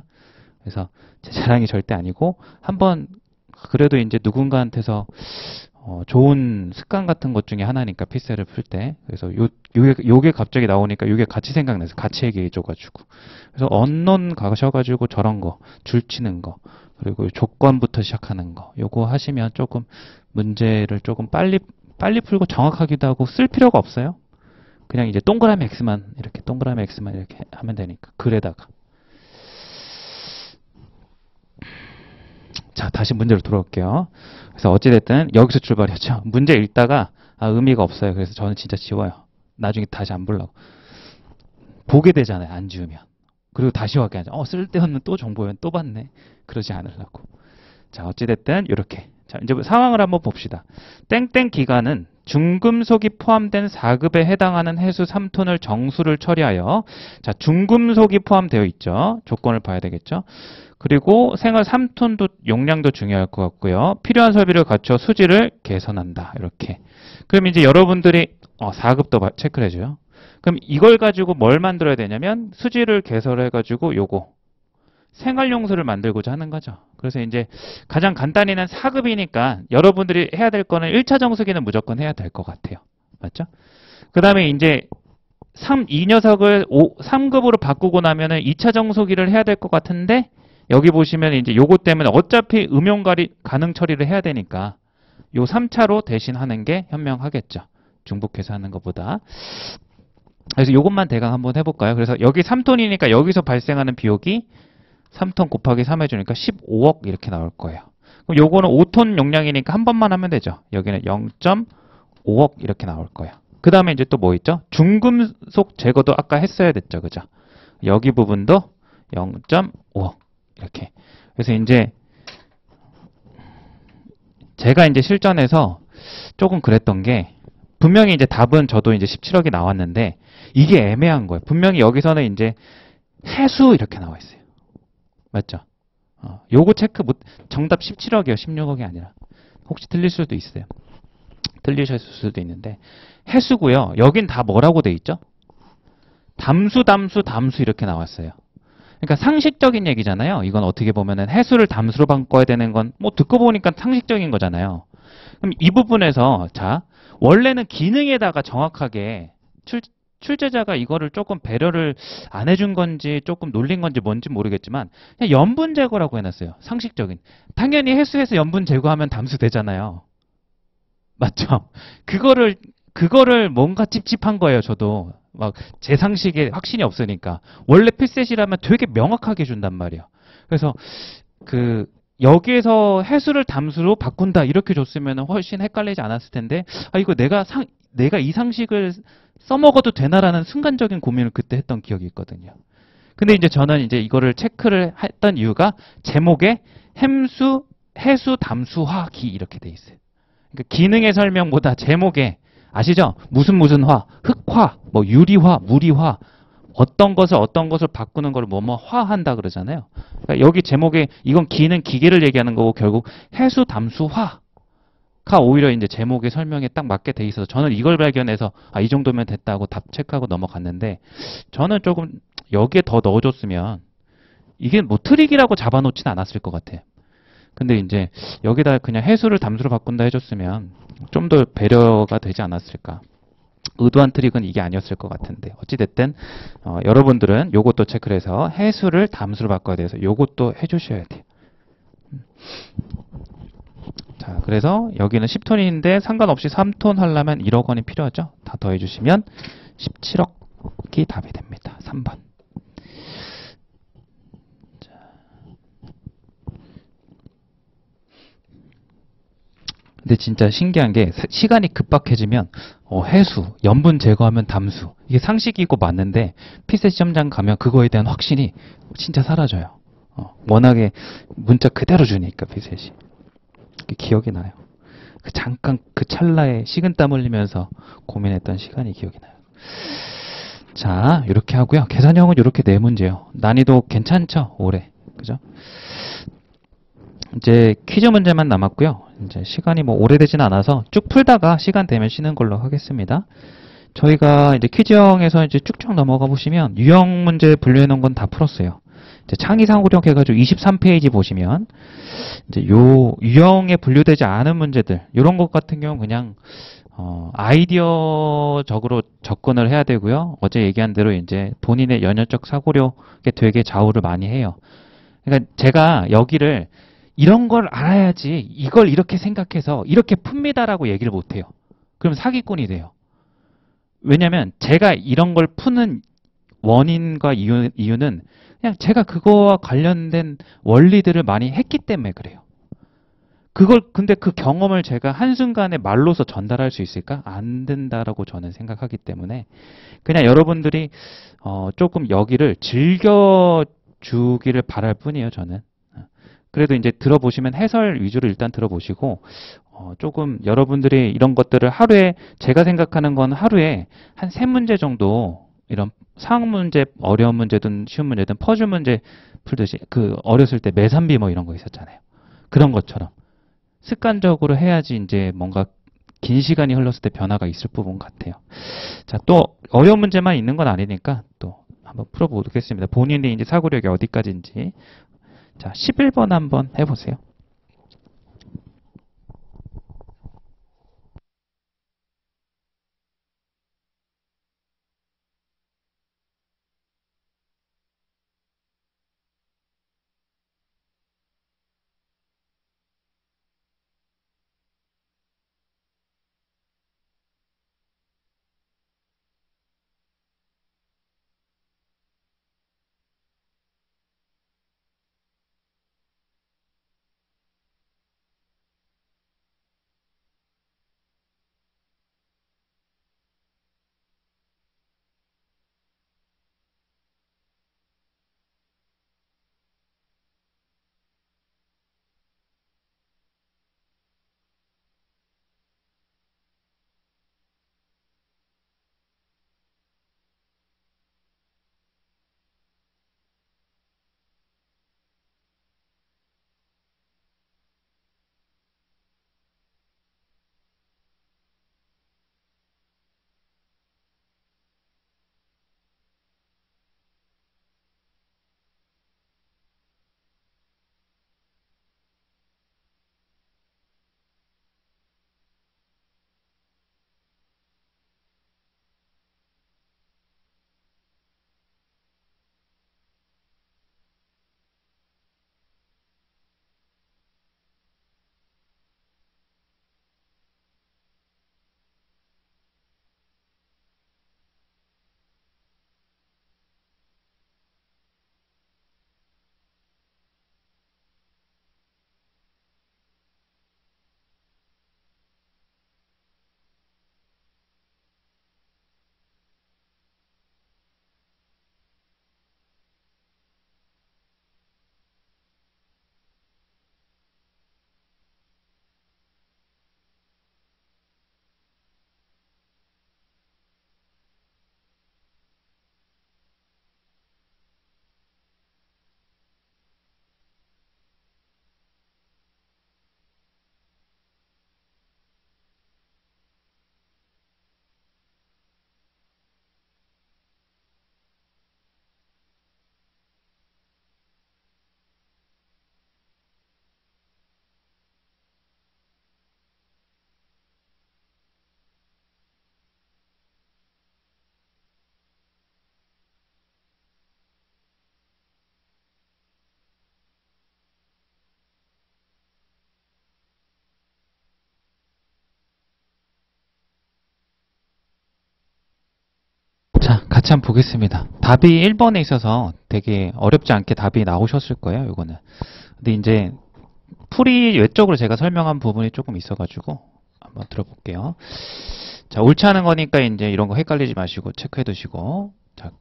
그래서 제 자랑이 절대 아니고 한번 그래도 이제 누군가한테서 좋은 습관 같은 것 중에 하나니까 피셀을 풀 때. 그래서 요게 갑자기 나오니까 요게 같이 생각나서 같이 얘기해줘가지고. 그래서 언론 가셔가지고 저런 거, 줄치는 거, 그리고 조건부터 시작하는 거. 요거 하시면 조금 문제를 조금 빨리 풀고 정확하기도 하고 쓸 필요가 없어요. 그냥 이제 동그라미 X만 이렇게 하면 되니까. 글에다가. 자, 다시 문제로 돌아올게요. 그래서 어찌됐든 여기서 출발했죠. 문제 읽다가 의미가 없어요. 그래서 저는 진짜 지워요. 나중에 다시 안 보려고. 보게 되잖아요. 안 지우면. 그리고 다시 확인하죠. 쓸데없는 또 정보면 또 봤네. 그러지 않으려고. 자, 어찌됐든 이렇게. 자, 이제 상황을 한번 봅시다. 땡땡 기간은 중금속이 포함된 4급에 해당하는 해수 3톤을 정수를 처리하여, 자, 중금속이 포함되어 있죠. 조건을 봐야 되겠죠. 그리고 생활 3톤도 용량도 중요할 것 같고요. 필요한 설비를 갖춰 수질을 개선한다. 이렇게. 그럼 이제 여러분들이 4급도 체크를 해줘요. 그럼 이걸 가지고 뭘 만들어야 되냐면 수질을 개설해가지고 요거 생활용수를 만들고자 하는 거죠. 그래서 이제 가장 간단히는 4급이니까 여러분들이 해야 될 거는 1차 정수기는 무조건 해야 될 것 같아요. 맞죠? 그 다음에 이제 이 녀석을 3급으로 바꾸고 나면은 2차 정수기를 해야 될 것 같은데 여기 보시면 이제 요거 때문에 어차피 음용 가능 처리를 해야 되니까 요 3차로 대신 하는 게 현명하겠죠. 중복해서 하는 것보다. 그래서 요것만 대강 한번 해볼까요? 그래서 여기 3톤이니까 여기서 발생하는 비용이 3톤 곱하기 3 해주니까 15억 이렇게 나올 거예요. 그럼 요거는 5톤 용량이니까 한 번만 하면 되죠. 여기는 0.5억 이렇게 나올 거예요. 그 다음에 이제 또 뭐 있죠? 중금속 제거도 아까 했어야 됐죠. 그죠? 여기 부분도 0.5억 이렇게. 그래서 이제 제가 이제 실전에서 조금 그랬던 게 분명히 이제 답은 저도 이제 17억이 나왔는데 이게 애매한 거예요. 분명히 여기서는 이제 해수 이렇게 나와 있어요. 맞죠? 요거 체크 못, 정답 17억이요. 16억이 아니라. 혹시 틀릴 수도 있어요. 틀리셨을 수도 있는데. 해수고요. 여긴 다 뭐라고 돼 있죠? 담수, 담수, 담수 이렇게 나왔어요. 그러니까 상식적인 얘기잖아요. 이건 어떻게 보면은 해수를 담수로 바꿔야 되는 건 뭐 듣고 보니까 상식적인 거잖아요. 그럼 이 부분에서 자, 원래는 기능에다가 정확하게 출제자가 이거를 조금 배려를 안 해준 건지 조금 놀린 건지 뭔지 모르겠지만 그냥 염분 제거라고 해놨어요. 상식적인. 당연히 해수에서 염분 제거하면 담수 되잖아요. 맞죠? 그거를 그거를 뭔가 찝찝한 거예요. 저도 막 제 상식에 확신이 없으니까 원래 필셋이라면 되게 명확하게 준단 말이에요. 그래서 그 여기에서 해수를 담수로 바꾼다 이렇게 줬으면 훨씬 헷갈리지 않았을 텐데 아 이거 내가 이 상식을 써먹어도 되나라는 순간적인 고민을 그때 했던 기억이 있거든요. 근데 이제 저는 이제 이거를 체크를 했던 이유가 제목에 햄수, 해수, 담수화기 이렇게 돼 있어요. 그러니까 기능의 설명보다 제목에 아시죠? 무슨 무슨 화, 흑화, 뭐 유리화, 무리화 어떤 것을 바꾸는 걸 뭐뭐 화한다 그러잖아요. 그러니까 여기 제목에 이건 기는 기계를 얘기하는 거고 결국 해수 담수화가 오히려 이제 제목의 설명에 딱 맞게 돼 있어서 저는 이걸 발견해서 아, 이 정도면 됐다고 답 체크하고 넘어갔는데 저는 조금 여기에 더 넣어줬으면 이게 뭐 트릭이라고 잡아놓지는 않았을 것 같아요. 근데 이제 여기다 그냥 해수를 담수로 바꾼다 해줬으면 좀 더 배려가 되지 않았을까. 의도한 트릭은 이게 아니었을 것 같은데 어찌됐든 여러분들은 요것도 체크를 해서 해수를 담수로 바꿔야 돼서 요것도 해주셔야 돼요. 자, 그래서 여기는 10톤인데 상관없이 3톤 하려면 1억 원이 필요하죠. 다 더해주시면 17억이 답이 됩니다. 3번. 근데 진짜 신기한 게 시간이 급박해지면 해수, 염분 제거하면 담수 이게 상식이고 맞는데 피셋 시험장 가면 그거에 대한 확신이 진짜 사라져요. 워낙에 문자 그대로 주니까 피셋이 기억이 나요. 잠깐 그 찰나에 식은땀 흘리면서 고민했던 시간이 기억이 나요. 자, 이렇게 하고요. 계산형은 이렇게 네 문제요. 난이도 괜찮죠? 올해. 그죠? 이제 퀴즈 문제만 남았고요. 이제 시간이 뭐 오래되진 않아서 쭉 풀다가 시간 되면 쉬는 걸로 하겠습니다. 저희가 이제 퀴즈형에서 이제 쭉쭉 넘어가 보시면 유형 문제 분류해 놓은 건 다 풀었어요. 이제 창의상고력 해가지고 23페이지 보시면 이제 요 유형에 분류되지 않은 문제들 이런 것 같은 경우는 그냥 아이디어적으로 접근을 해야 되고요. 어제 얘기한 대로 이제 본인의 연역적 사고력에 되게 좌우를 많이 해요. 그러니까 제가 여기를 이런 걸 알아야지 이걸 이렇게 생각해서 이렇게 풉니다라고 얘기를 못해요. 그럼 사기꾼이 돼요. 왜냐하면 제가 이런 걸 푸는 원인과 이유는 그냥 제가 그거와 관련된 원리들을 많이 했기 때문에 그래요. 근데 그 경험을 제가 한순간에 말로서 전달할 수 있을까? 안 된다라고 저는 생각하기 때문에 그냥 여러분들이 조금 여기를 즐겨주기를 바랄 뿐이에요, 저는. 그래도 이제 들어보시면 해설 위주로 일단 들어보시고 조금 여러분들이 이런 것들을 하루에 제가 생각하는 건 하루에 한 세 문제 정도 이런 상황 문제, 어려운 문제든 쉬운 문제든 퍼즐 문제 풀듯이 그 어렸을 때 매산비 뭐 이런 거 있었잖아요. 그런 것처럼 습관적으로 해야지 이제 뭔가 긴 시간이 흘렀을 때 변화가 있을 부분 같아요. 자, 또 어려운 문제만 있는 건 아니니까 또 한번 풀어보겠습니다. 본인이 이제 사고력이 어디까지인지. 자, 11번 한번 해보세요. 같이 한번 보겠습니다. 답이 1번에 있어서 되게 어렵지 않게 답이 나오셨을 거예요, 요거는. 근데 이제 풀이 외적으로 제가 설명한 부분이 조금 있어가지고 한번 들어볼게요. 자, 옳지 않은 거니까 이제 이런 거 헷갈리지 마시고 체크해 두시고. 자,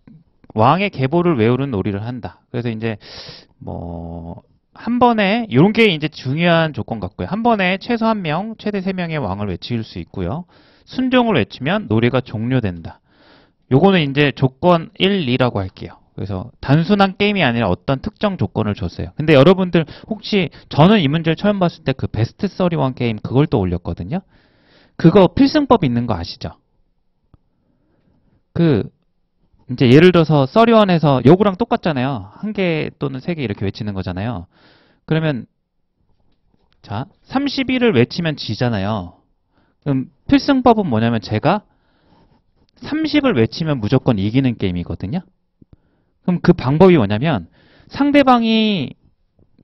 왕의 계보를 외우는 놀이를 한다. 그래서 이제 뭐 한 번에 이런 게 이제 중요한 조건 같고요. 한 번에 최소 한 명, 최대 3명의 왕을 외칠 수 있고요. 순종을 외치면 놀이가 종료된다. 요거는 이제 조건 1, 2라고 할게요. 그래서 단순한 게임이 아니라 어떤 특정 조건을 줬어요. 근데 여러분들 혹시 저는 이 문제를 처음 봤을 때 그 베스트 31 게임 그걸 또 올렸거든요. 그거 필승법 있는 거 아시죠? 그 이제 예를 들어서 31에서 요거랑 똑같잖아요. 한 개 또는 세 개 이렇게 외치는 거잖아요. 그러면 자, 31을 외치면 지잖아요. 그럼 필승법은 뭐냐면 제가 30을 외치면 무조건 이기는 게임이거든요. 그럼 그 방법이 뭐냐면 상대방이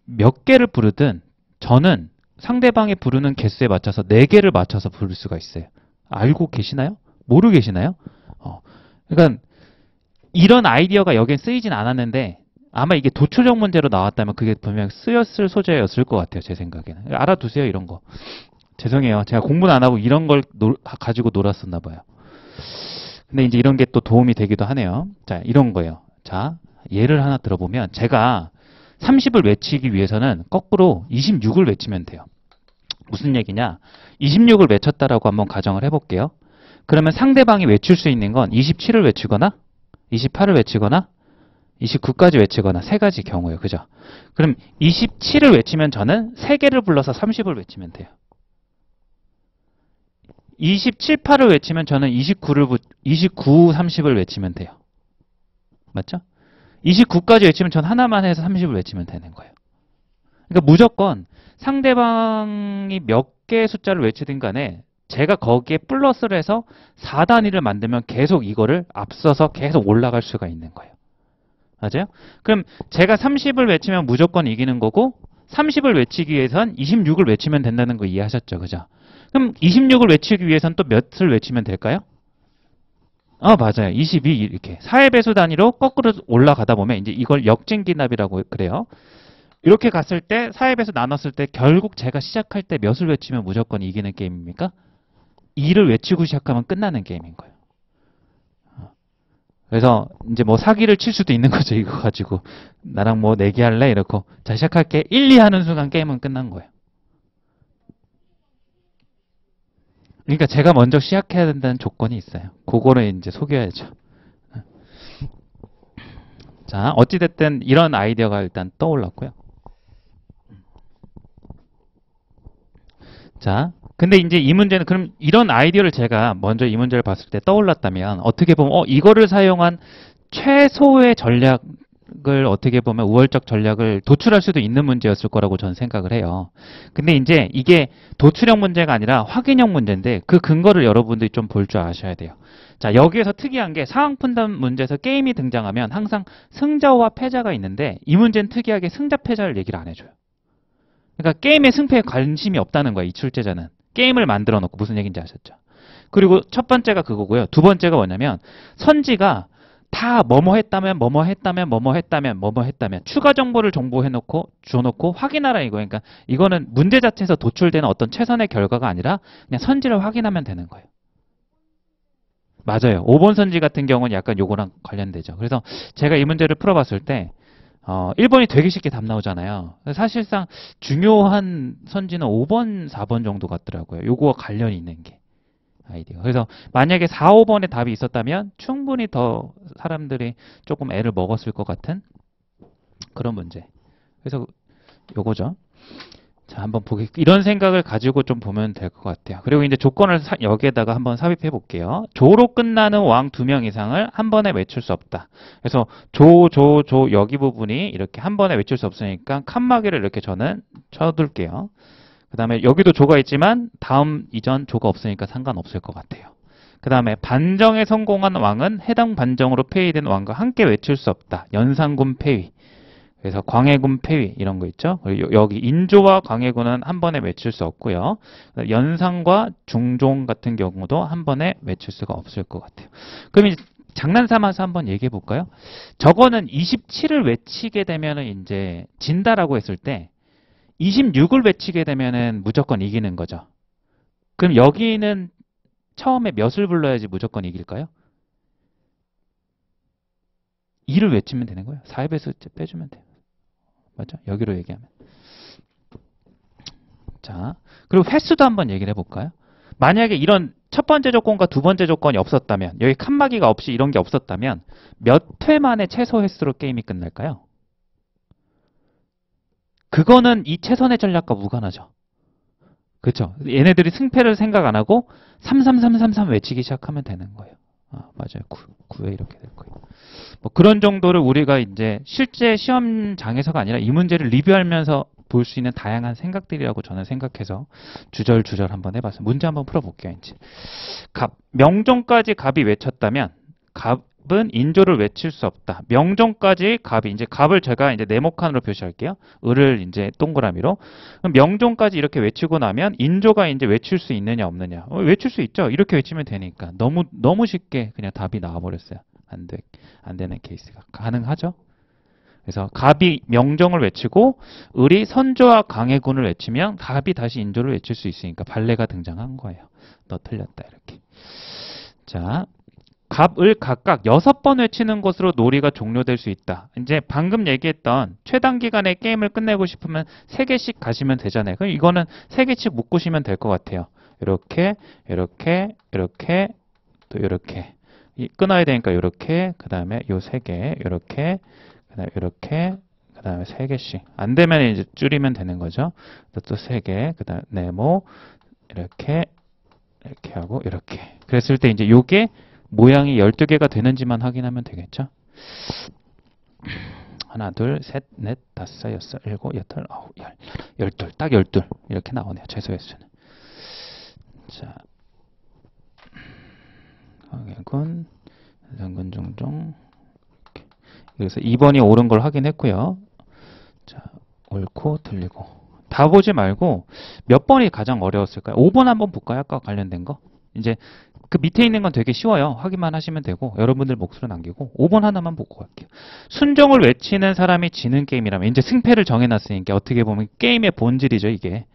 몇 개를 부르든 저는 상대방이 부르는 개수에 맞춰서 4개를 맞춰서 부를 수가 있어요. 알고 계시나요? 모르고 계시나요? 그러니까 이런 아이디어가 여기에 쓰이진 않았는데 아마 이게 도출형 문제로 나왔다면 그게 분명 쓰였을 소재였을 것 같아요. 제 생각에는. 알아두세요. 이런 거. 죄송해요. 제가 공부는 안 하고 이런 걸 가지고 놀았었나 봐요. 근데 이제 이런 게 또 도움이 되기도 하네요. 자, 이런 거예요. 자, 예를 하나 들어보면 제가 30을 외치기 위해서는 거꾸로 26을 외치면 돼요. 무슨 얘기냐? 26을 외쳤다라고 한번 가정을 해볼게요. 그러면 상대방이 외칠 수 있는 건 27을 외치거나 28을 외치거나 29까지 외치거나 세 가지 경우예요. 그죠? 그럼 27을 외치면 저는 3개를 불러서 30을 외치면 돼요. 27, 8을 외치면 저는 29, 30을 외치면 돼요. 맞죠? 29까지 외치면 전 하나만 해서 30을 외치면 되는 거예요. 그러니까 무조건 상대방이 몇 개의 숫자를 외치든 간에 제가 거기에 플러스를 해서 4단위를 만들면 계속 이거를 앞서서 계속 올라갈 수가 있는 거예요. 맞아요? 그럼 제가 30을 외치면 무조건 이기는 거고 30을 외치기 위해선 26을 외치면 된다는 거 이해하셨죠? 그죠? 그럼 26을 외치기 위해선 또 몇을 외치면 될까요? 맞아요. 22 이렇게 4의 배수 단위로 거꾸로 올라가다 보면 이제 이걸 역진기납이라고 그래요. 이렇게 갔을 때 4의 배수 나눴을 때 결국 제가 시작할 때 몇을 외치면 무조건 이기는 게임입니까? 2를 외치고 시작하면 끝나는 게임인 거예요. 그래서 이제 뭐 사기를 칠 수도 있는 거죠. 이거 가지고 나랑 뭐 내기할래? 이렇게 자 시작할게 1, 2 하는 순간 게임은 끝난 거예요. 그러니까 제가 먼저 시작해야 된다는 조건이 있어요. 그거를 이제 속여야죠. 자, 어찌됐든 이런 아이디어가 일단 떠올랐고요. 자, 근데 이제 이 문제는 그럼 이런 아이디어를 제가 먼저 이 문제를 봤을 때 떠올랐다면 어떻게 보면 이거를 사용한 최소의 전략을 어떻게 보면 우월적 전략을 도출할 수도 있는 문제였을 거라고 저는 생각을 해요. 근데 이제 이게 도출형 문제가 아니라 확인형 문제인데 그 근거를 여러분들이 좀 볼 줄 아셔야 돼요. 자, 여기에서 특이한 게 상황 판단 문제에서 게임이 등장하면 항상 승자와 패자가 있는데 이 문제는 특이하게 승자 패자를 얘기를 안 해줘요. 그러니까 게임의 승패에 관심이 없다는 거예요. 이 출제자는. 게임을 만들어 놓고 무슨 얘기인지 아셨죠? 그리고 첫 번째가 그거고요. 두 번째가 뭐냐면 선지가 다 뭐뭐 했다면 뭐뭐 했다면 뭐뭐 했다면 뭐뭐 했다면 추가 정보를 정보해놓고 줘놓고 확인하라 이거예요. 그러니까 이거는 문제 자체에서 도출되는 어떤 최선의 결과가 아니라 그냥 선지를 확인하면 되는 거예요. 맞아요. 5번 선지 같은 경우는 약간 요거랑 관련되죠. 그래서 제가 이 문제를 풀어봤을 때 1번이 되게 쉽게 답 나오잖아요. 사실상 중요한 선지는 5번, 4번 정도 같더라고요. 요거와 관련이 있는 게 아이디어. 그래서 만약에 4, 5번에 답이 있었다면 충분히 더 사람들이 조금 애를 먹었을 것 같은 그런 문제. 그래서 요거죠. 자, 한번 이런 생각을 가지고 좀 보면 될 것 같아요. 그리고 이제 조건을 여기에다가 한번 삽입해 볼게요. 조로 끝나는 왕 2명 이상을 한 번에 외칠 수 없다. 그래서 조 여기 부분이 이렇게 한 번에 외칠 수 없으니까 칸막이를 이렇게 저는 쳐둘게요. 그 다음에 여기도 조가 있지만 다음 이전 조가 없으니까 상관없을 것 같아요. 그 다음에 반정에 성공한 왕은 해당 반정으로 폐위된 왕과 함께 외칠 수 없다. 연산군 폐위. 그래서 광해군 폐위 이런 거 있죠. 그리고 여기 인조와 광해군은 한 번에 외칠 수 없고요. 연산과 중종 같은 경우도 한 번에 외칠 수가 없을 것 같아요. 그럼 이제 장난 삼아서 한번 얘기해 볼까요? 저거는 27을 외치게 되면은 이제 진다라고 했을 때 26을 외치게 되면은 무조건 이기는 거죠. 그럼 여기는 처음에 몇을 불러야지 무조건 이길까요? 2를 외치면 되는 거예요. 4의 배수 빼주면 돼요. 맞죠? 여기로 얘기하면. 자, 그리고 횟수도 한번 얘기를 해볼까요? 만약에 이런 첫 번째 조건과 두 번째 조건이 없었다면, 여기 칸막이가 없이 이런 게 없었다면 몇 회 만에 최소 횟수로 게임이 끝날까요? 그거는 이 최선의 전략과 무관하죠. 그렇죠? 얘네들이 승패를 생각 안 하고 33333 외치기 시작하면 되는 거예요. 아, 맞아요. 9회 이렇게 될 거예요. 뭐 그런 정도를 우리가 이제 실제 시험장에서가 아니라 이 문제를 리뷰하면서 볼 수 있는 다양한 생각들이라고 저는 생각해서 주절주절 한번 해봤어요. 문제 한번 풀어볼게요. 이제 명종까지 갑이 외쳤다면 갑은 인조를 외칠 수 없다. 명종까지 갑이 이제 갑을 제가 이제 네모칸으로 표시할게요. 을을 이제 동그라미로. 그럼 명종까지 이렇게 외치고 나면 인조가 이제 외칠 수 있느냐 없느냐? 외칠 수 있죠. 이렇게 외치면 되니까 너무 쉽게 그냥 답이 나와버렸어요. 안 되는 케이스가 가능하죠. 그래서 갑이 명정을 외치고 을이 선조와 강해군을 외치면 갑이 다시 인조를 외칠 수 있으니까 발레가 등장한 거예요. 너 틀렸다 이렇게. 자, 갑을 각각 6번 외치는 것으로 놀이가 종료될 수 있다. 이제 방금 얘기했던 최단 기간에 게임을 끝내고 싶으면 3개씩 가시면 되잖아요. 그럼 이거는 3개씩 묶으시면 될 것 같아요. 이렇게, 이렇게, 이렇게, 또 이렇게. 끊어야 되니까 이렇게, 그 다음에 요 3개, 이렇게, 그 다음에 이렇게, 그 다음에 3개씩. 안 되면 이제 줄이면 되는 거죠. 또 3개, 그 다음에 네모, 이렇게, 이렇게 하고, 이렇게. 그랬을 때 이제 요게 모양이 12개가 되는지만 확인하면 되겠죠. 하나, 둘, 셋, 넷, 다섯, 여섯, 일곱, 여덟, 아홉, 열둘. 딱 12. 이렇게 나오네요. 최소 횟수는. 자, 강해군, 상군 종종. 그래서 2번이 옳은 걸 확인했고요. 자, 옳고 틀리고. 다 보지 말고 몇 번이 가장 어려웠을까요? 5번 한번 볼까요? 아까 관련된 거. 이제 그 밑에 있는 건 되게 쉬워요. 확인만 하시면 되고 여러분들 목소리 남기고 5번 하나만 보고 갈게요. 순종을 외치는 사람이 지는 게임이라면 이제 승패를 정해놨으니까 어떻게 보면 게임의 본질이죠 이게.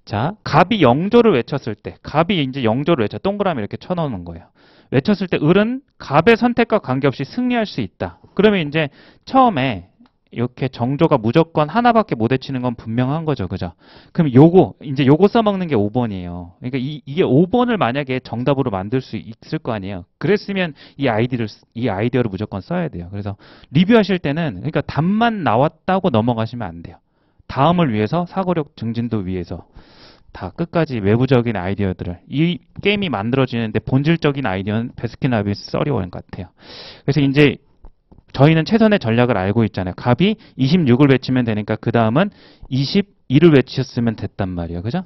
자, 갑이 영조를 외쳤을 때 갑이 이제 영조를 외쳐 동그라미 이렇게 쳐놓는 거예요. 외쳤을 때 을은 갑의 선택과 관계없이 승리할 수 있다. 그러면 이제 처음에 이렇게 정조가 무조건 하나밖에 못 외치는 건 분명한 거죠. 그죠? 그럼 이제 요거 써먹는 게 5번이에요. 그러니까 이게 5번을 만약에 정답으로 만들 수 있을 거 아니에요. 그랬으면 이 아이디어를 무조건 써야 돼요. 그래서 리뷰하실 때는, 그러니까 답만 나왔다고 넘어가시면 안 돼요. 다음을 위해서, 사고력 증진도 위해서. 다 끝까지 외부적인 아이디어들을 이 게임이 만들어지는데 본질적인 아이디어는 베스킨라빈스 서리원 같아요. 그래서 이제 저희는 최선의 전략을 알고 있잖아요. 갑이 26을 외치면 되니까 그 다음은 22를 외치셨으면 됐단 말이에요. 그죠?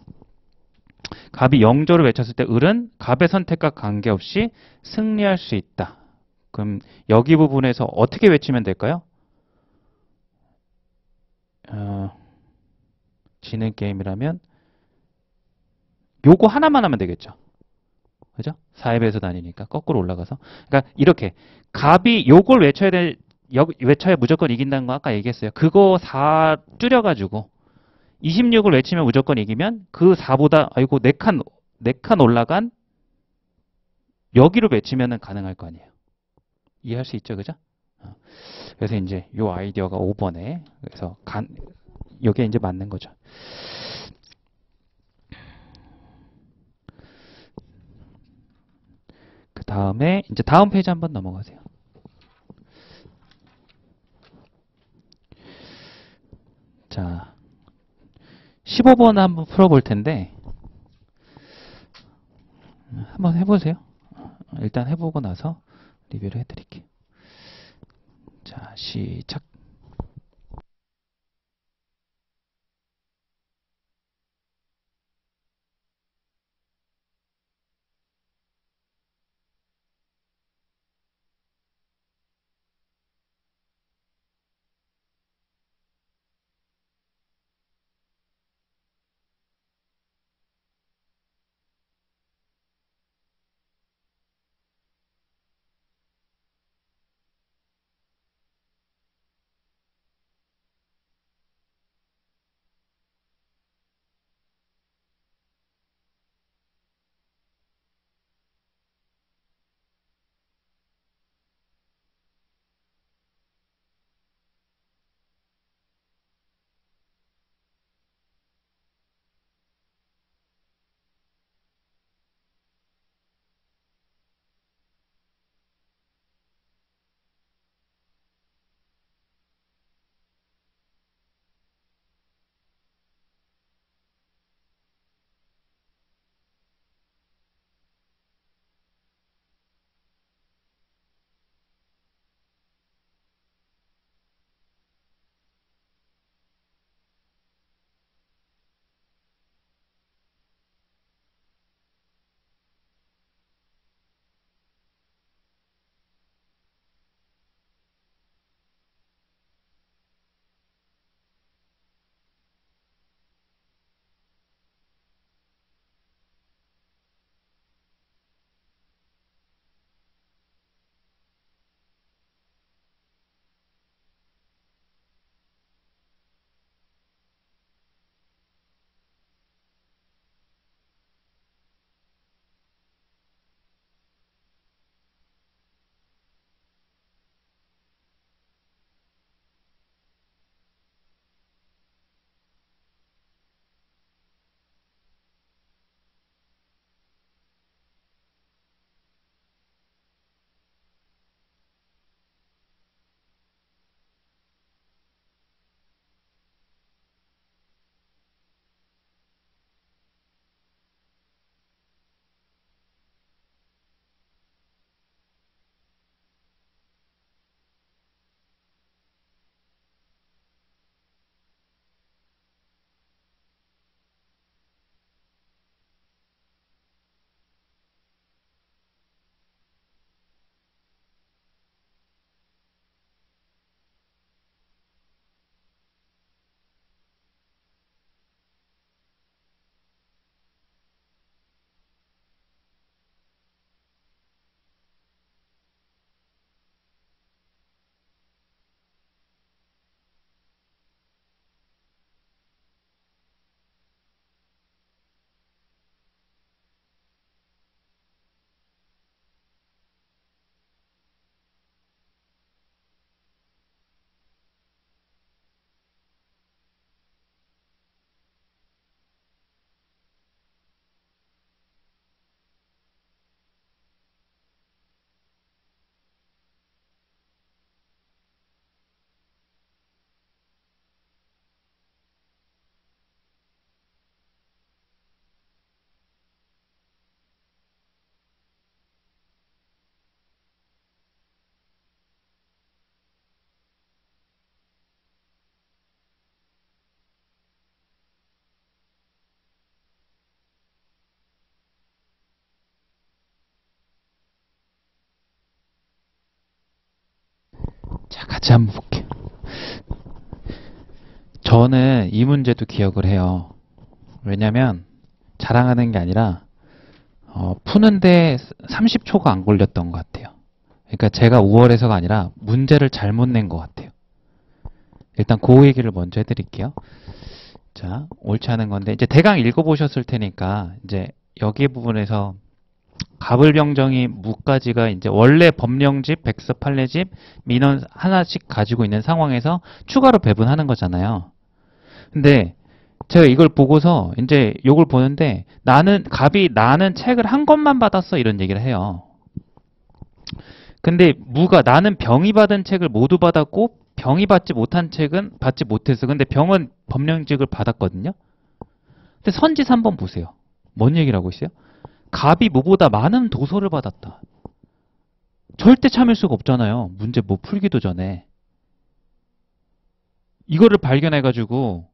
갑이 영조를 외쳤을 때 을은 갑의 선택과 관계없이 승리할 수 있다. 그럼 여기 부분에서 어떻게 외치면 될까요? 지는 게임이라면 요거 하나만 하면 되겠죠. 그죠? 4의 배수 다니니까 거꾸로 올라가서. 그러니까 이렇게 갑이 요걸 외쳐야 무조건 이긴다는 거 아까 얘기했어요. 그거 4 줄여가지고 26을 외치면 무조건 이기면 그 4보다 아이고 4칸 올라간 여기로 외치면은 가능할 거 아니에요. 이해할 수 있죠, 그죠? 그래서 이제 요 아이디어가 5번에 그래서 요게 이제 맞는 거죠. 그 다음에 이제 다음 페이지 한번 넘어가세요. 자, 15번 한번 풀어볼 텐데 한번 해보세요. 일단 해보고 나서 리뷰를 해드릴게요. 자, 시작. 같이 한번 볼게요. 저는 이 문제도 기억을 해요. 왜냐면 자랑하는 게 아니라 푸는데 30초가 안 걸렸던 것 같아요. 그러니까 제가 우월해서가 아니라 문제를 잘못 낸 것 같아요. 일단 그 얘기를 먼저 해드릴게요. 자, 옳지 않은 건데 이제 대강 읽어보셨을 테니까 이제 여기 부분에서 갑을병정이 무까지가 이제 원래 법령집, 백서, 판례집, 민원 하나씩 가지고 있는 상황에서 추가로 배분하는 거잖아요. 근데 제가 이걸 보고서 이제 요걸 보는데 갑이 나는 책을 한 권만 받았어 이런 얘기를 해요. 근데 무가 나는 병이 받은 책을 모두 받았고 병이 받지 못한 책은 받지 못했어. 근데 병은 법령직을 받았거든요. 근데 선지서 한번 보세요. 뭔 얘기를 하고 있어요? 갑이 무보다 많은 도서를 받았다. 절대 참을 수가 없잖아요. 문제 뭐 풀기도 전에. 이거를 발견해가지고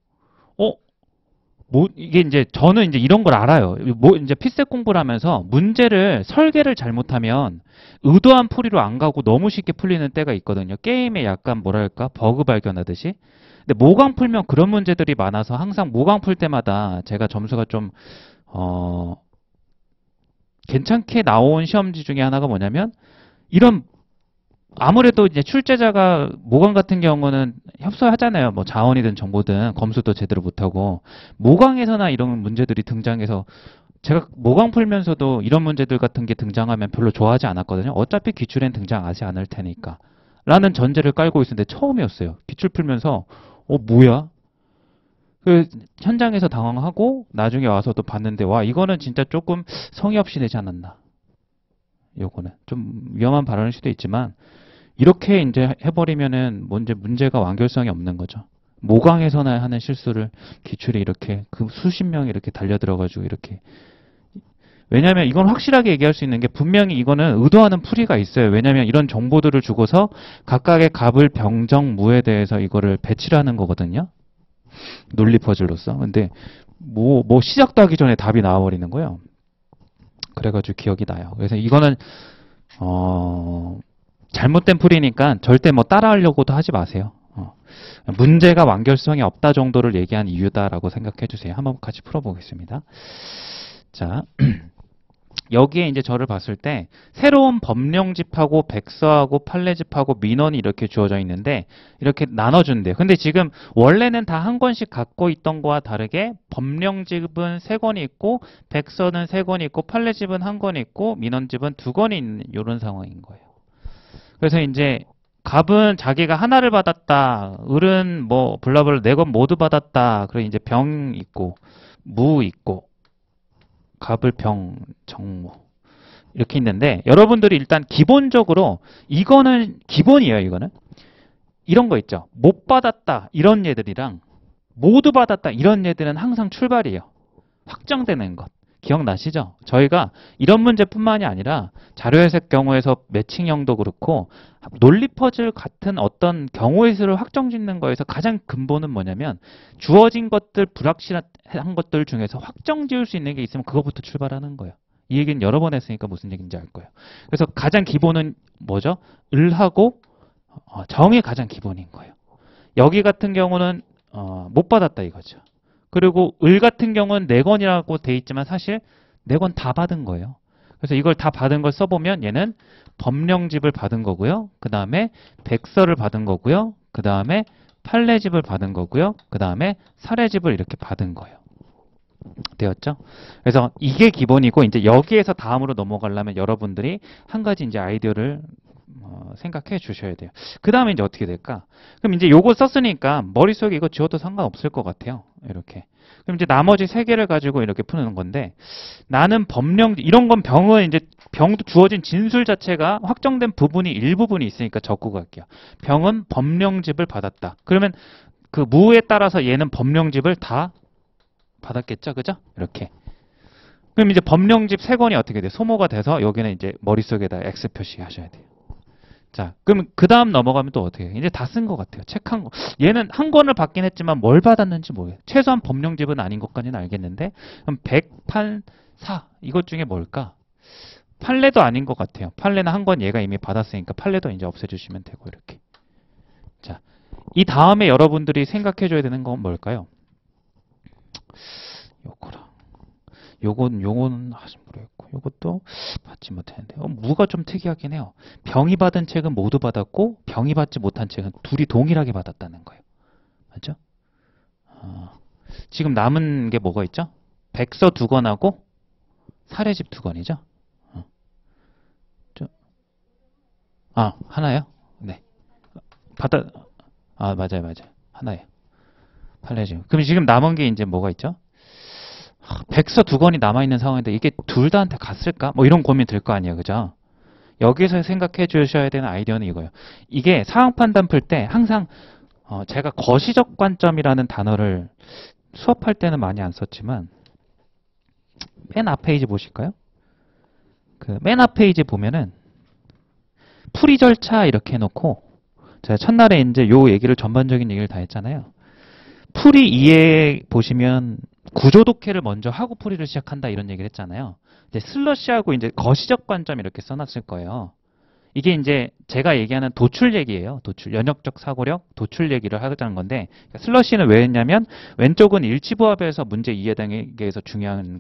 이게 이제 저는 이제 이런 걸 알아요. 이제 필색 공부를 하면서 문제를 설계를 잘못하면 의도한 풀이로 안 가고 너무 쉽게 풀리는 때가 있거든요. 게임에 약간 뭐랄까 버그 발견하듯이. 근데 모강 풀면 그런 문제들이 많아서 항상 모강 풀 때마다 제가 점수가 좀 괜찮게 나온 시험지 중에 하나가 뭐냐면 이런 아무래도 이제 출제자가 모강 같은 경우는 협소하잖아요. 뭐 자원이든 정보든 검수도 제대로 못하고 모강에서나 이런 문제들이 등장해서 제가 모강 풀면서도 이런 문제들 같은 게 등장하면 별로 좋아하지 않았거든요. 어차피 기출엔 등장하지 않을 테니까 라는 전제를 깔고 있었는데 처음이었어요. 기출 풀면서 뭐야? 그 현장에서 당황하고 나중에 와서 또 봤는데 와 이거는 진짜 조금 성의 없이 내지 않았나. 요거는 좀 위험한 발언일 수도 있지만 이렇게 이제 해버리면은 문제가 완결성이 없는 거죠. 모강에서나 하는 실수를 기출에 이렇게 그 수십 명이 이렇게 달려들어가지고 이렇게 왜냐하면 이건 확실하게 얘기할 수 있는 게 분명히 이거는 의도하는 풀이가 있어요. 왜냐하면 이런 정보들을 주고서 각각의 갑을 병정 무에 대해서 이거를 배치를 하는 거거든요. 논리 퍼즐로서. 근데 뭐 시작도 하기 전에 답이 나와버리는 거예요. 그래가지고 기억이 나요. 그래서 이거는 잘못된 풀이니까 절대 뭐 따라하려고도 하지 마세요. 문제가 완결성이 없다 정도를 얘기한 이유다라고 생각해 주세요. 한번 같이 풀어보겠습니다. 자, 여기에 이제 저를 봤을 때 새로운 법령집하고 백서하고 판례집하고 민원이 이렇게 주어져 있는데 이렇게 나눠준대요. 근데 지금 원래는 다 한 권씩 갖고 있던 거와 다르게 법령집은 3권이 있고 백서는 3권이 있고 판례집은 1권 있고 민원집은 2권이 있는 이런 상황인 거예요. 그래서 이제 갑은 자기가 하나를 받았다. 을은 뭐 블라블라 4권 모두 받았다. 그리고 이제 병 있고 무 있고 갑을 병 정무 이렇게 있는데 여러분들이 일단 기본적으로 이거는 기본이에요. 이거는 이런 거 있죠. 못 받았다 이런 얘들이랑 모두 받았다 이런 얘들은 항상 출발이에요. 확정되는 것. 기억나시죠? 저희가 이런 문제뿐만이 아니라 자료해석 경우에서 매칭형도 그렇고 논리 퍼즐 같은 어떤 경우의 수를 확정짓는 거에서 가장 근본은 뭐냐면 주어진 것들 불확실한 것들 중에서 확정 지을 수 있는 게 있으면 그거부터 출발하는 거예요. 이 얘기는 여러 번 했으니까 무슨 얘기인지 알 거예요. 그래서 가장 기본은 뭐죠? 을하고 정이 가장 기본인 거예요. 여기 같은 경우는 못 받았다 이거죠. 그리고 을 같은 경우는 4권이라고 돼 있지만 사실 4권 다 받은 거예요. 그래서 이걸 다 받은 걸 써보면 얘는 법령집을 받은 거고요. 그 다음에 백서를 받은 거고요. 그 다음에 판례집을 받은 거고요. 그 다음에 사례집을 이렇게 받은 거예요. 되었죠? 그래서 이게 기본이고 이제 여기에서 다음으로 넘어가려면 여러분들이 한 가지 이제 아이디어를 생각해 주셔야 돼요. 그 다음에 이제 어떻게 될까? 그럼 이제 요거 썼으니까 머릿속에 이거 지워도 상관없을 것 같아요. 이렇게. 그럼 이제 나머지 3개를 가지고 이렇게 푸는 건데 나는 법령 이런 건 병은 이제 병도 주어진 진술 자체가 확정된 부분이 일부분이 있으니까 적고 갈게요. 병은 법령집을 받았다. 그러면 그 무에 따라서 얘는 법령집을 다 받았겠죠? 그죠? 이렇게. 그럼 이제 법령집 3권이 어떻게 돼? 소모가 돼서 여기는 이제 머릿속에다 X 표시하셔야 돼요. 자, 그럼 그 다음 넘어가면 또 어떻게 해요? 이제 다 쓴 것 같아요. 책 한 권. 얘는 한 권을 받긴 했지만 뭘 받았는지 모르겠어요. 최소한 법령집은 아닌 것까지는 알겠는데 그럼 백판사 이것 중에 뭘까? 판례도 아닌 것 같아요. 판례는 한 권 얘가 이미 받았으니까 판례도 이제 없애주시면 되고 이렇게. 자, 이 다음에 여러분들이 생각해 줘야 되는 건 뭘까요? 요거랑 요건 하신 모르겠고 요것도 받지 못했는데 무가 좀 특이하긴 해요. 병이 받은 책은 모두 받았고 병이 받지 못한 책은 둘이 동일하게 받았다는 거예요. 맞죠? 지금 남은 게 뭐가 있죠? 백서 2권하고 사례집 2권이죠? 하나요? 네. 맞아요. 하나예요. 판례집. 그럼 지금 남은 게 이제 뭐가 있죠? 백서 2권이 남아있는 상황인데 이게 둘 다한테 갔을까? 뭐 이런 고민 들 거 아니에요. 그죠? 여기서 생각해 주셔야 되는 아이디어는 이거예요. 이게 상황 판단 풀 때 항상 제가 거시적 관점이라는 단어를 수업할 때는 많이 안 썼지만 맨 앞 페이지 보실까요? 그 맨 앞 페이지 보면은 풀이 절차 이렇게 해놓고 제가 첫날에 이제 요 얘기를 전반적인 얘기를 다 했잖아요. 풀이 2에 보시면 구조 독해를 먼저 하고 풀이를 시작한다 이런 얘기를 했잖아요. 이제 슬러시하고 이제 거시적 관점 이렇게 써놨을 거예요. 이게 이제 제가 얘기하는 도출 얘기예요. 도출, 연역적 사고력, 도출 얘기를 하자는 건데 슬러시는 왜 했냐면 왼쪽은 일치부합에서 문제 이해당에게서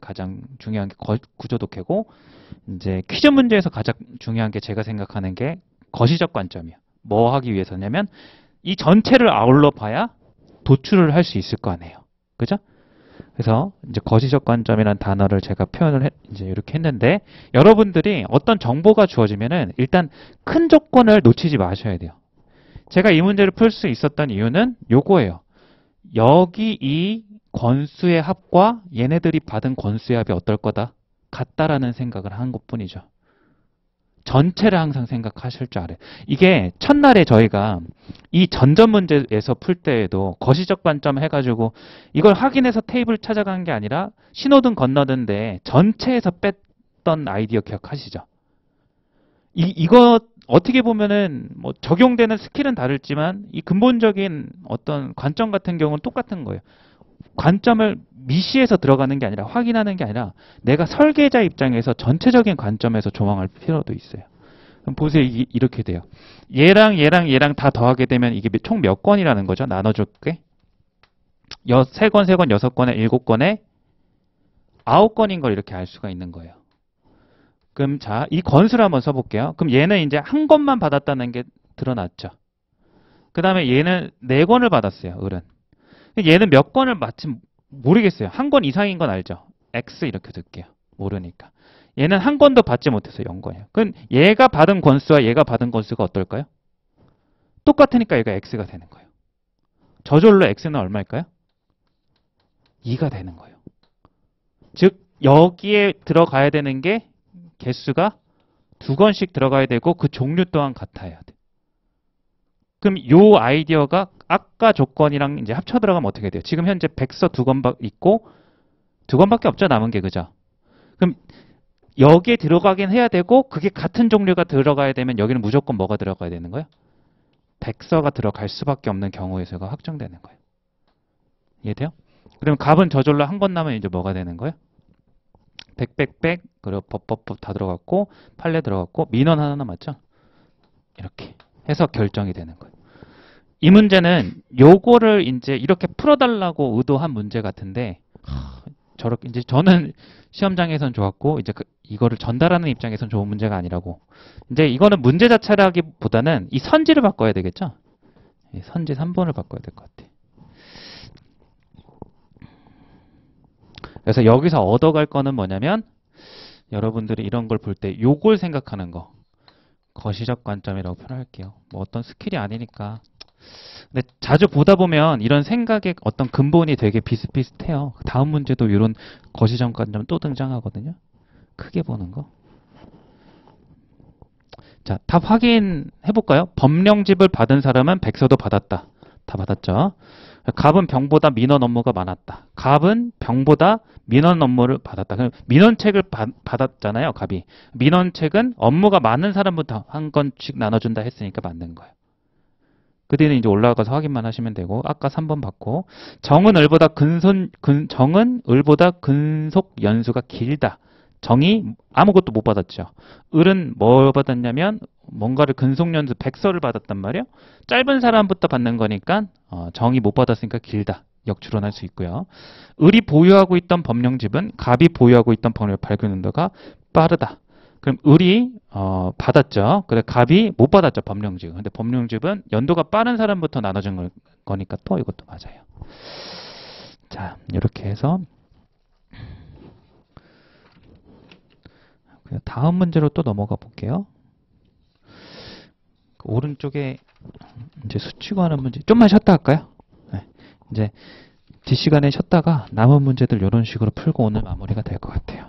가장 중요한 게 구조 독해고 이제 퀴즈 문제에서 가장 중요한 게 제가 생각하는 게 거시적 관점이에요. 뭐 하기 위해서냐면 이 전체를 아울러 봐야 도출을 할 수 있을 거 아니에요. 그죠? 그래서 이제 거시적 관점이라는 단어를 제가 표현을 이제 이렇게 했는데 여러분들이 어떤 정보가 주어지면은 일단 큰 조건을 놓치지 마셔야 돼요. 제가 이 문제를 풀 수 있었던 이유는 요거예요. 여기 이 권수의 합과 얘네들이 받은 권수의 합이 어떨 거다? 같다라는 생각을 한 것뿐이죠. 전체를 항상 생각하실 줄 알아요. 이게 첫날에 저희가 이 전전 문제에서 풀 때에도 거시적 관점 해가지고 이걸 확인해서 테이블 찾아간 게 아니라 신호등 건너던데 전체에서 뺐던 아이디어 기억하시죠? 이거 어떻게 보면은 뭐 적용되는 스킬은 다르지만 이 근본적인 어떤 관점 같은 경우는 똑같은 거예요. 관점을 미시해서 들어가는 게 아니라 확인하는 게 아니라 내가 설계자 입장에서 전체적인 관점에서 조망할 필요도 있어요. 그럼 보세요. 이렇게 돼요. 얘랑 다 더하게 되면 이게 총 몇 건이라는 거죠? 나눠줄게. 3건, 6건에 7건에 9건인 걸 이렇게 알 수가 있는 거예요. 그럼 자, 이 건수를 한번 써볼게요. 그럼 얘는 이제 한 건만 받았다는 게 드러났죠. 그 다음에 얘는 4건을 받았어요. 을은. 얘는 몇 건을 마침 모르겠어요. 한 건 이상인 건 알죠? X 이렇게 둘게요. 모르니까. 얘는 한 건도 받지 못해서 0건이에요. 그럼 얘가 받은 건수와 얘가 받은 건수가 어떨까요? 똑같으니까 얘가 X가 되는 거예요. 저절로 X는 얼마일까요? 2가 되는 거예요. 즉 여기에 들어가야 되는 게 개수가 2건씩 들어가야 되고 그 종류 또한 같아야 돼. 그럼 이 아이디어가 아까 조건이랑 이제 합쳐 들어가면 어떻게 돼요? 지금 현재 백서 2건 있고 2건밖에 없죠, 남은 게. 그죠? 그럼 여기에 들어가긴 해야 되고 그게 같은 종류가 들어가야 되면 여기는 무조건 뭐가 들어가야 되는 거예요? 백서가 들어갈 수밖에 없는 경우에서가 확정되는 거예요. 이해돼요? 그러면 값은 저절로 한 건 남으면 이제 뭐가 되는 거예요? 그리고 법 다 들어갔고 판례 들어갔고 민원 하나 남았죠? 이렇게 해서 결정이 되는 거예요. 이 문제는 요거를 이제 이렇게 풀어달라고 의도한 문제 같은데 저렇게 이제 저는 시험장에선 좋았고 이제 이거를 전달하는 입장에선 좋은 문제가 아니라고. 이제 이거는 문제 자체라기보다는 이 선지를 바꿔야 되겠죠? 선지 3번을 바꿔야 될 것 같아. 그래서 여기서 얻어갈 거는 뭐냐면 여러분들이 이런 걸 볼 때 요걸 생각하는 거. 거시적 관점이라고 표현할게요. 뭐 어떤 스킬이 아니니까. 근데 자주 보다 보면 이런 생각의 어떤 근본이 되게 비슷비슷해요. 다음 문제도 이런 거시적 관점 또 등장하거든요. 크게 보는 거. 자, 답 확인해볼까요? 법령집을 받은 사람은 백서도 받았다. 다 받았죠? 갑은 병보다 민원 업무가 많았다. 갑은 병보다 민원 업무를 받았다. 그럼 민원책을 받았잖아요, 갑이. 민원책은 업무가 많은 사람부터 한 건씩 나눠준다 했으니까 맞는 거예요. 그 뒤는 이제 올라가서 확인만 하시면 되고, 아까 3번 받고, 정은 을보다 근속 연수가 길다. 정이 아무것도 못 받았죠. 을은 뭐 받았냐면 뭔가를 근속연수 100서를 받았단 말이에요. 짧은 사람부터 받는 거니까 정이 못 받았으니까 길다. 역추론할 수 있고요. 을이 보유하고 있던 법령집은 갑이 보유하고 있던 법령 발급 연도가 빠르다. 그럼 을이 받았죠. 근데 갑이 못 받았죠. 법령집. 근데 법령집은 연도가 빠른 사람부터 나눠진 거니까 또 이것도 맞아요. 자, 이렇게 해서 다음 문제로 또 넘어가 볼게요. 오른쪽에 이제 수치구하는 문제 좀만 쉬었다 할까요? 네. 이제 뒷시간에 쉬었다가 남은 문제들 이런 식으로 풀고 오늘 마무리가 될 것 같아요.